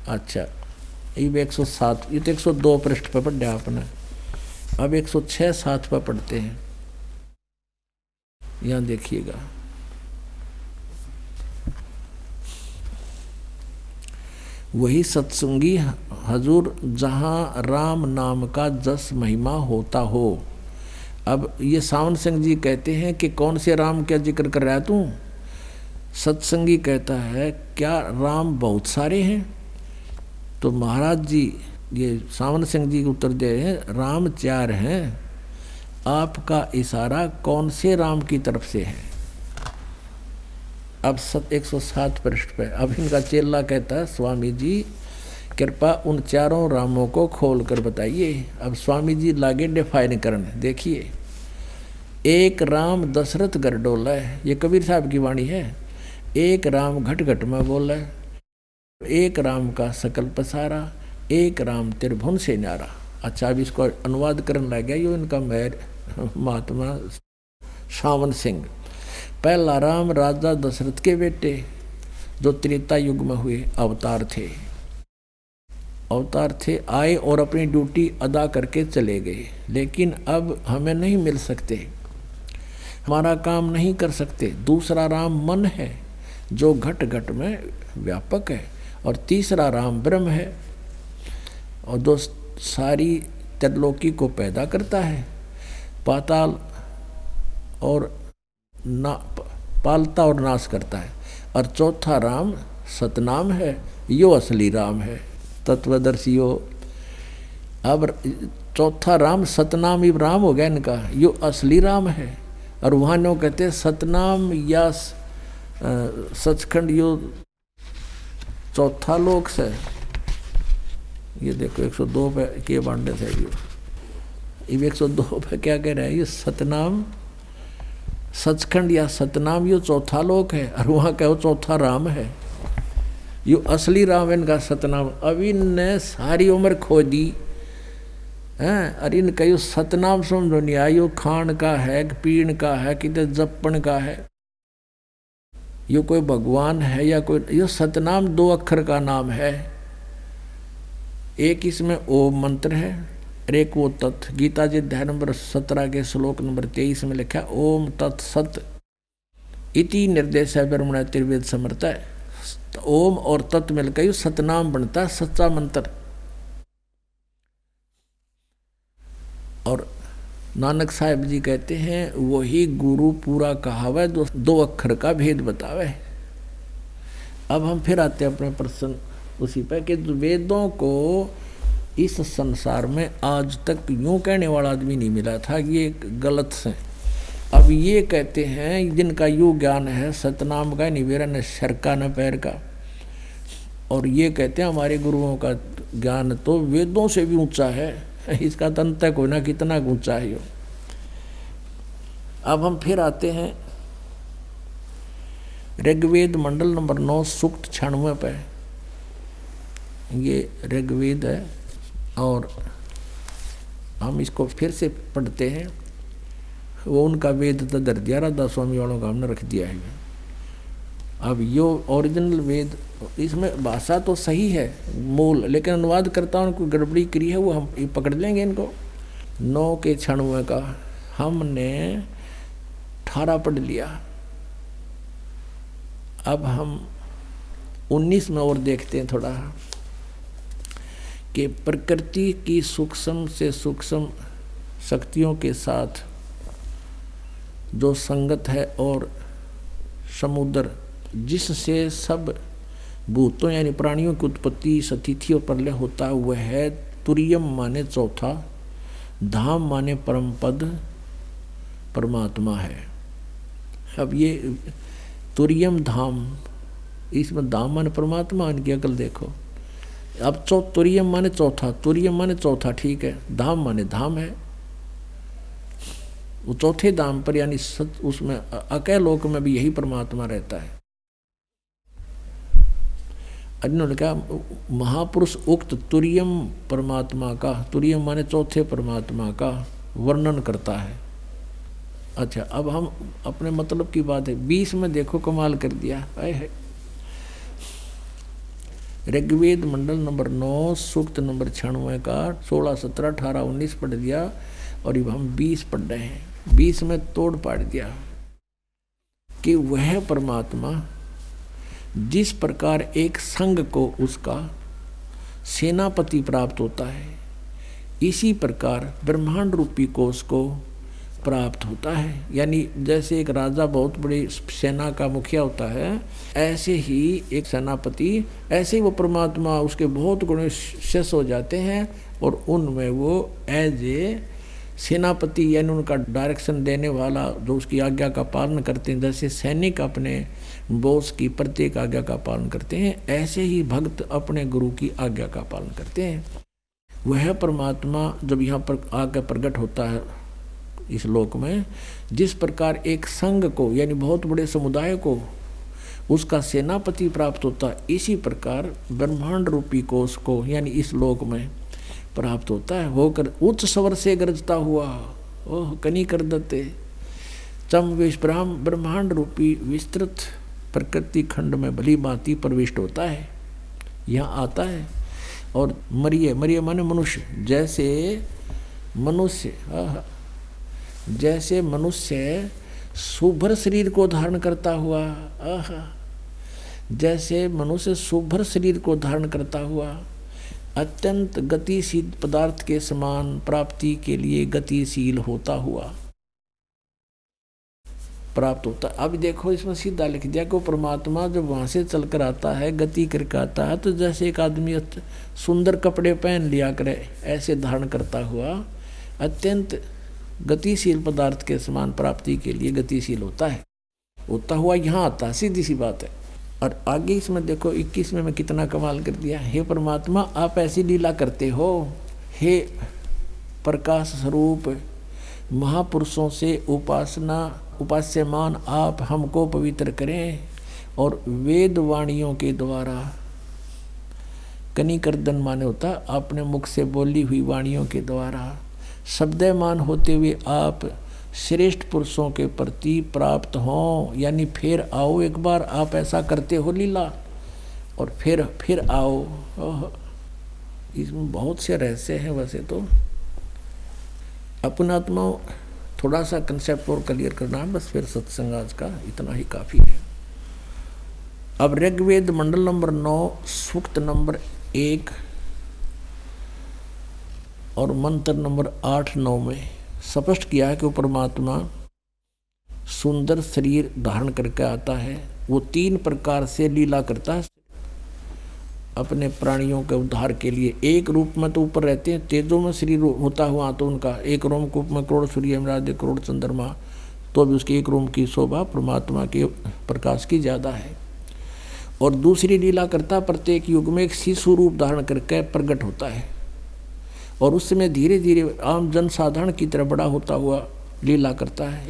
[SPEAKER 2] अच्छा, ये 107, ये तो 102 पृष्ठ पर पढ़ा आपने। अब 106-7 पर पढ़ते हैं। यहाँ देखिएगा, वही सत्संगी हजूर जहाँ राम नाम का जस महिमा होता हो। अब ये सावन सिंह जी कहते हैं कि कौन से राम क्या जिक्र कर रहा है तू? सत्संगी कहता है क्या राम बहुत सारे हैं? तो महाराज जी, ये सावन सिंह जी उत्तर दे रहे हैं राम 4 हैं। आपका इशारा कौन से राम की तरफ से है? अब 107 पृष्ठ पे अब इनका चेला कहता है स्वामी जी कृपा उन चारों रामों को खोल कर बताइए। अब स्वामी जी लागे डिफाइन करने। देखिए, एक राम दशरथ घर डोला है, ये कबीर साहब की वाणी है। एक राम घट घट में बोला, एक राम का सकल पसारा, एक राम त्रिभुवन से न्यारा। अच्छा, अब इसको अनुवाद करने लग गया यो इनका मेर महात्मा सावन सिंह। पहला राम राजा दशरथ के बेटे जो त्रेता युग में हुए अवतार थे, आए और अपनी ड्यूटी अदा करके चले गए, लेकिन अब हमें नहीं मिल सकते, हमारा काम नहीं कर सकते। दूसरा राम मन है जो घट घट में व्यापक है, और तीसरा राम ब्रह्म है और जो सारी त्रिलोकी को पैदा करता है, पाताल और पालता और नाश करता है। और चौथा राम सतनाम है, यो असली राम है, तत्वदर्शियो। अब चौथा राम सतनाम ही राम हो गया इनका, यो असली राम है। और वहाँ नो कहते सतनाम या सचखंड यो चौथा लोक से। ये देखो 102 पे के बांडे थे ये 102 पे क्या कह रहा है, ये सतनाम सचखंड या सतनाम यो चौथा लोक है, और वहाँ कहो चौथा राम है, यो असली राम है इनका सतनाम। अब इनने सारी उम्र खो दी हैं, और इनका यो सतनाम समझो नहीं आया, यो खान का है, पीण का है, किधर जपण का है, यो कोई भगवान है या कोई, यो सतनाम 2 अक्षर का नाम है। एक इसमें ओम मंत्र है और एक वो तत्। गीता जी अध्याय नंबर 17 के श्लोक नंबर 23 में लिखा ओम तत् सत इति निर्देश है ब्रह्मण त्रिवेद समर्थ है। तो ओम और तत् मिलकर सतनाम बनता है, सच्चा मंत्र। और नानक साहिब जी कहते हैं वही गुरु पूरा कहावे जो 2 अक्षर का भेद बतावे। अब हम फिर आते हैं अपने प्रश्न उसी पर कि वेदों को इस संसार में आज तक यूं कहने वाला आदमी नहीं मिला था कि ये गलत से। अब ये कहते हैं जिनका यूं ज्ञान है सतनाम का, नहीं मेरा न सर का न पैर का, और ये कहते हैं हमारे गुरुओं का ज्ञान तो वेदों से भी ऊंचा है, इसका तंत्र कोई ना कितना ऊंचा है। अब हम फिर आते हैं ऋग्वेद मंडल नंबर 9 सूक्त 96 पे। ये ऋग्वेद है और हम इसको फिर से पढ़ते हैं। वो उनका वेद तो दर दिया राधा स्वामी वालों का हमने रख दिया है। अब यो ओरिजिनल वेद, इसमें भाषा तो सही है मूल, लेकिन अनुवाद करता उनको गड़बड़ी करी है, वो हम पकड़ लेंगे इनको। 9 के 96 का हमने 18 पढ़ लिया। अब हम 19 में और देखते हैं थोड़ा कि प्रकृति की सूक्ष्म से सूक्ष्म शक्तियों के साथ जो संगत है और समुद्र जिससे सब भूतों यानी प्राणियों की उत्पत्ति सतिथि और प्रलय होता है, वह है तुरियम माने चौथा, धाम माने परम पद परमात्मा है। अब ये तुरियम धाम, इसमें धाम माने परमात्मा, इनकी अकल देखो। अब तुरियम माने चौथा, तुरियम माने चौथा, ठीक है, धाम माने धाम है, वो चौथे धाम पर यानी उसमें अकय लोक में भी यही परमात्मा रहता है। इन्होंने कहा महापुरुष उक्त तुरियम परमात्मा का, तुरियम माने चौथे परमात्मा का वर्णन करता है। अच्छा, अब हम अपने मतलब की बात है 20 में देखो कमाल कर दिया है। ऋग्वेद मंडल नंबर 9 सूक्त नंबर 96 का 16, 17, 18, 19 पढ़ दिया और अब हम 20 पढ़ रहे हैं। 20 में तोड़ पाड़ दिया कि वह परमात्मा जिस प्रकार एक संघ को उसका सेनापति प्राप्त होता है, इसी प्रकार ब्रह्मांड रूपी कोश को प्राप्त होता है। यानी जैसे एक राजा बहुत बड़ी सेना का मुखिया होता है, ऐसे ही एक सेनापति, ऐसे ही वो परमात्मा उसके बहुत गुण शेष हो जाते हैं और उनमें वो एज ए सेनापति यानी उनका डायरेक्शन देने वाला, जो उसकी आज्ञा का पालन करते हैं, जैसे सैनिक अपने बॉस की प्रत्येक आज्ञा का पालन करते हैं, ऐसे ही भक्त अपने गुरु की आज्ञा का पालन करते हैं। वह परमात्मा जब यहाँ पर आकर प्रकट होता है इस लोक में, जिस प्रकार एक संघ को यानी बहुत बड़े समुदाय को उसका सेनापति प्राप्त होता है, इसी प्रकार ब्रह्मांड रूपी कोश को यानी इस लोक में प्राप्त होता है। होकर उच्च स्वर से गरजता हुआ, ओह कनी कर दते चम विश्राम ब्रह्मांड रूपी विस्तृत प्रकृति खंड में भली भांति प्रविष्ट होता है, यहाँ आता है। और मरिए माने मनुष्य, जैसे मनुष्य सुभर शरीर को धारण करता हुआ, जैसे मनुष्य सुभर शरीर को धारण करता हुआ अत्यंत गतिशील पदार्थ के समान प्राप्ति के लिए गतिशील होता हुआ प्राप्त होता। अब देखो इसमें सीधा लिख दिया कि परमात्मा जब वहाँ से चल कर आता है, गति करके आता है, तो जैसे एक आदमी सुंदर कपड़े पहन लिया करे ऐसे धारण करता हुआ अत्यंत गतिशील पदार्थ के समान प्राप्ति के लिए गतिशील होता हुआ यहाँ आता, सीधी सी बात है। और आगे इसमें देखो 21 में कितना कमाल कर दिया। हे परमात्मा आप ऐसी लीला करते हो, हे प्रकाश स्वरूप महापुरुषों से उपास्यमान आप हमको पवित्र करें और वेद वाणियों के द्वारा, कनिकर्दन माने होता आपने मुख से बोली हुई वाणियों के द्वारा शब्दमान होते हुए आप श्रेष्ठ पुरुषों के प्रति प्राप्त हों, यानी फिर आओ एक बार, आप ऐसा करते हो लीला और फिर आओ। इसमें बहुत से रहस्य हैं। वैसे तो अपना आत्मा थोड़ा सा कंसेप्ट और क्लियर करना है, बस फिर सत्संग आज का इतना ही काफ़ी है। अब ऋग्वेद मंडल नंबर 9 सूक्त नंबर 1 और मंत्र नंबर 8-9 में स्पष्ट किया है कि वो परमात्मा सुंदर शरीर धारण करके आता है। वो 3 प्रकार से लीला करता है अपने प्राणियों के उद्धार के लिए। एक रूप में तो ऊपर रहते हैं, तेजों में शरीर होता हुआ तो उनका एक रोमकूप में करोड़ सूर्य यमराज करोड़ चंद्रमा, तो भी उसके एक रोम की शोभा परमात्मा के प्रकाश की ज़्यादा है। और दूसरी लीला करता प्रत्येक युग में एक शिशु रूप धारण करके प्रकट होता है और उस समय धीरे धीरे आम जन साधारण की तरह बड़ा होता हुआ लीला करता है।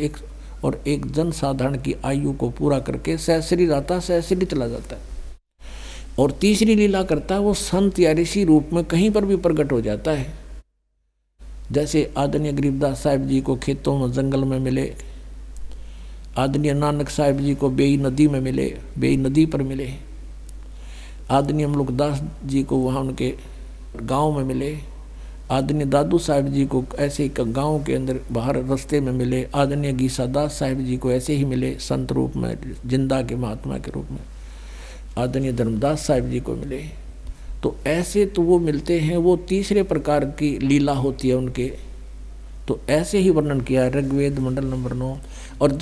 [SPEAKER 2] एक जन साधारण की आयु को पूरा करके सहस्री आता, सहस्री चला जाता है। और तीसरी लीला करता है वो संत या ऋषि रूप में कहीं पर भी प्रकट हो जाता है। जैसे आदरणीय गरीबदास साहिब जी को खेतों में जंगल में मिले, आदरणीय नानक साहिब जी को बेई नदी में मिले, बेई नदी पर मिले, आदरणीय अमलुकदास जी को वहाँ उनके गांव में मिले, आदरणीय दादू साहिब जी को ऐसे गांव के अंदर बाहर रास्ते में मिले, आदरणीय गीसादास साहिब जी को ऐसे ही मिले संत रूप में, जिंदा के महात्मा के रूप में, आदरणीय धर्मदास साहिब जी को मिले। तो ऐसे तो वो मिलते हैं, वो तीसरे प्रकार की लीला होती है उनके। तो ऐसे ही वर्णन किया ऋग्वेद मंडल नंबर 9। और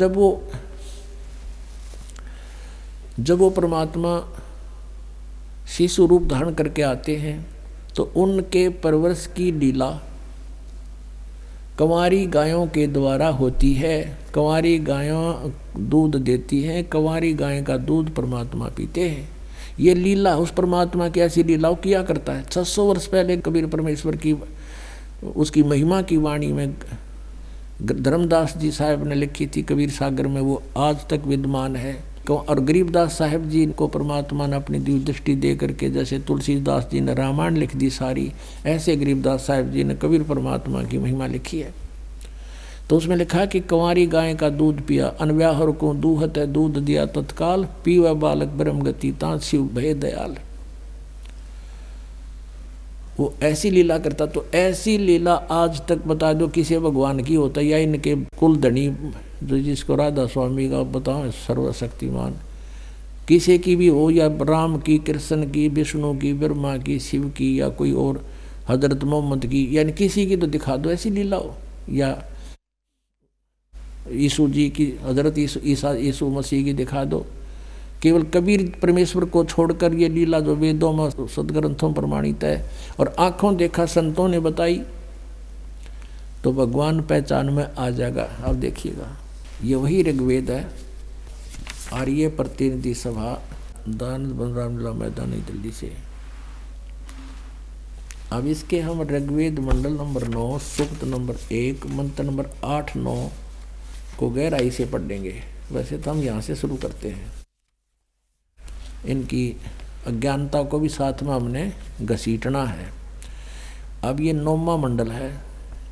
[SPEAKER 2] जब वो परमात्मा शिशु रूप धारण करके आते हैं तो उनके परवरिश की लीला कंवारी गायों के द्वारा होती है। कंवारी गायों दूध देती हैं, कंवारी गाय का दूध परमात्मा पीते हैं। ये लीला उस परमात्मा की ऐसी लीलाओं किया करता है। 600 वर्ष पहले कबीर परमेश्वर की उसकी महिमा की वाणी में धर्मदास जी साहब ने लिखी थी कबीर सागर में, वो आज तक विद्यमान है। और गरीबदास साहब जी को परमात्मा ने अपनी दिव्य दृष्टि दे करके, जैसे तुलसीदास जी ने रामायण लिख दी सारी, ऐसे गरीबदास साहब जी ने कबीर परमात्मा की महिमा लिखी है। तो उसमें लिखा कि कंवारी गाय का दूध पिया, अनव्याहर को दूहत है दूध दिया तत्काल, पीवा बालक ब्रह्म गति ता शिव भय दयाल। वो ऐसी लीला करता। तो ऐसी लीला आज तक बता दो किसी भगवान की होता है या इनके कुल धनी जो जिसको राधा स्वामी का बताओ सर्वशक्तिमान, किसी की भी हो, या राम की, कृष्ण की, विष्णु की, ब्रह्मा की, शिव की, या कोई और हजरत मोहम्मद की, यानी किसी की तो दिखा दो ऐसी लीला हो। या यीशु जी की, हजरत यीशु मसीह की दिखा दो। केवल कबीर परमेश्वर को छोड़कर ये लीला जो वेदों में सदग्रंथों प्रमाणित है और आँखों देखा संतों ने बताई, तो भगवान पहचान में आ जाएगा। अब देखिएगा, ये वही ऋग्वेद है। आर्य प्रतिनिधि सभा, दान बलराम जिला मैदान नई दिल्ली से। अब इसके हम ऋग्वेद मंडल नंबर 9 सूक्त नंबर 1 मंत्र नंबर 8-9 को गहराई से पढ़ेंगे। वैसे तो हम यहाँ से शुरू करते हैं। इनकी अज्ञानता को भी साथ में हमने घसीटना है। अब ये 9वां मंडल है,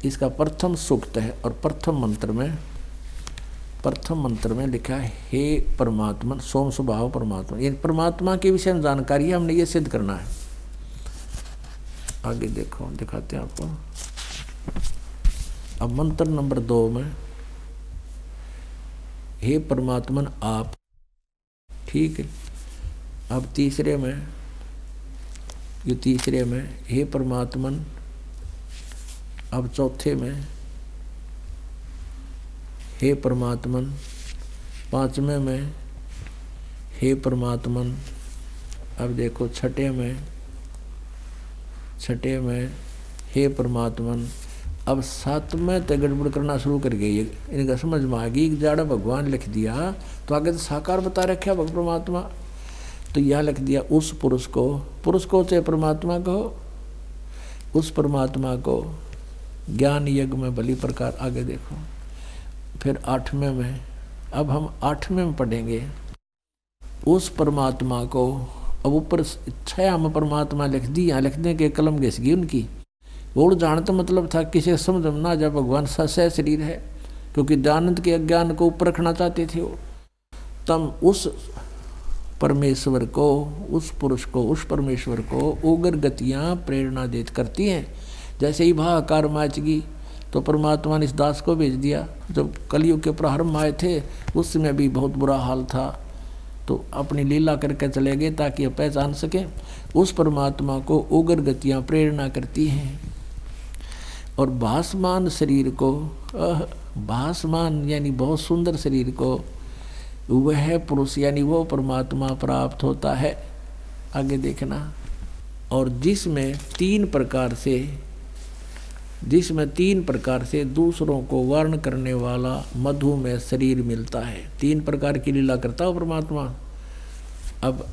[SPEAKER 2] इसका प्रथम सूक्त है और प्रथम मंत्र में लिखा है, हे परमात्मा सोम स्वभाव परमात्मा। ये परमात्मा के विषय में जानकारी है, हमने ये सिद्ध करना है। आगे देखो, दिखाते हैं आपको। अब मंत्र नंबर 2 में, हे परमात्मन आप, ठीक है। अब तीसरे में, हे परमात्मन। अब चौथे में, हे परमात्मन। 5वें में, हे परमात्मन। अब देखो छठे में, हे परमात्मन। अब 7वें तक गड़बड़ करना शुरू कर गई। इनका समझ में आ गई, जाड़ा भगवान लिख दिया तो आगे तो साकार बता रखा भगवान परमात्मा, तो यह लिख दिया उस पुरुष को चाहे परमात्मा को, उस परमात्मा को ज्ञान यज्ञ में भली प्रकार। आगे देखो फिर 8वें में, अब हम 8वें में पढ़ेंगे उस परमात्मा को। अब ऊपर 6 में परमात्मा लिख दी, यहाँ लिखने के कलम घिस गई उनकी। वो जानते मतलब था किसी समझ में ना जब भगवान सह शरीर है, क्योंकि दयानंद के अज्ञान को ऊपर रखना चाहते थे वो। तब उस परमेश्वर को, उस पुरुष को, उस परमेश्वर को उग्र गतियाँ प्रेरणा देत करती हैं। जैसे ही भाकार माचगी तो परमात्मा ने इस दास को भेज दिया। जब कलयुग के प्रारंभ आए थे उस समय भी बहुत बुरा हाल था, तो अपनी लीला करके चले गए ताकि ये पहचान सके। उस परमात्मा को उग्र गतियाँ प्रेरणा करती हैं। और भासमान शरीर को, भासमान यानी बहुत सुंदर शरीर को वह पुरुष यानी वो परमात्मा प्राप्त होता है। आगे देखना। और जिसमें तीन प्रकार से दूसरों को वर्ण करने वाला मधु में शरीर मिलता है। 3 प्रकार की लीला करता हो परमात्मा। अब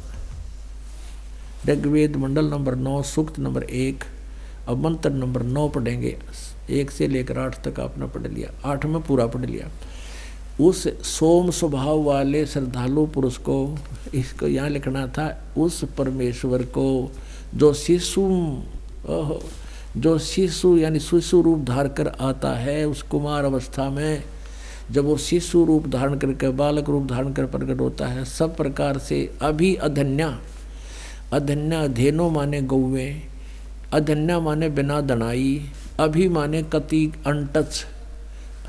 [SPEAKER 2] ऋग्वेद मंडल नंबर 9 सूक्त नंबर 1 अब मंत्र नंबर 9 पढ़ेंगे। 1 से लेकर 8 तक आपने पढ़ लिया, 8 में पूरा पढ़ लिया। उस सोम स्वभाव वाले श्रद्धालु पुरुष को, इसको यहाँ लिखना था, उस परमेश्वर को जो शिशु यानी शिशु रूप धार कर आता है उस कुमार अवस्था में, जब वो शिशु रूप धारण करके बालक रूप धारण कर प्रकट होता है, सब प्रकार से अभी अधन्या अधेनो माने गौवे, अधन्या माने बिना दनाई, अभी माने कति अनटच,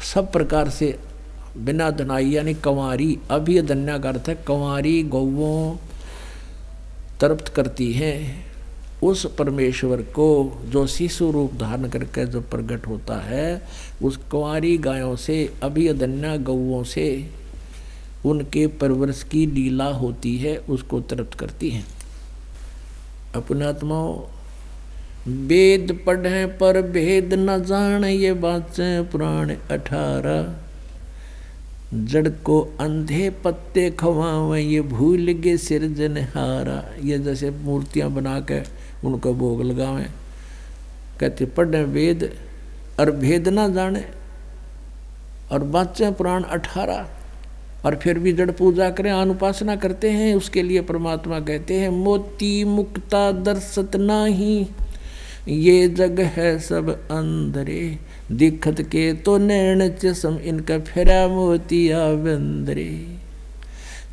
[SPEAKER 2] सब प्रकार से बिना धनाई यानी कंवारी। अभी अधन्या का अर्थ है कंवारी गौवों तृप्त करती हैं उस परमेश्वर को जो शिशु रूप धारण करके जो प्रकट होता है। उस कुंवारी गायों से, अभी अधन्या गौवों से उनके परवरिश की लीला होती है, उसको तृप्त करती हैं। अपने आत्माओं, वेद पढ़ें पर भेद न जाने, ये बातें पुराण 18। जड़ को अंधे पत्ते खवावें, ये भूल गए सिरजनहारा। ये जैसे मूर्तियां बना के उनको भोग लगावें। कहते पढ़ें वेद और भेद ना जाने और बातें पुराण 18, और फिर भी जड़ पूजा करें, अनुपासना करते हैं। उसके लिए परमात्मा कहते हैं मोती मुक्ता दर्शत नाही, ये जग है सब अंधरे, दिखत के तो नैण चसम, इनका फेरा मोतिया बंदरे।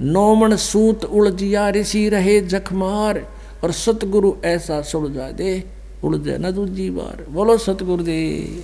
[SPEAKER 2] नौमन सूत उलझिया ऋषि रहे जखमार, और सतगुरु ऐसा सुलझा दे उलझे न दूजी बार। बोलो सतगुरुदेव।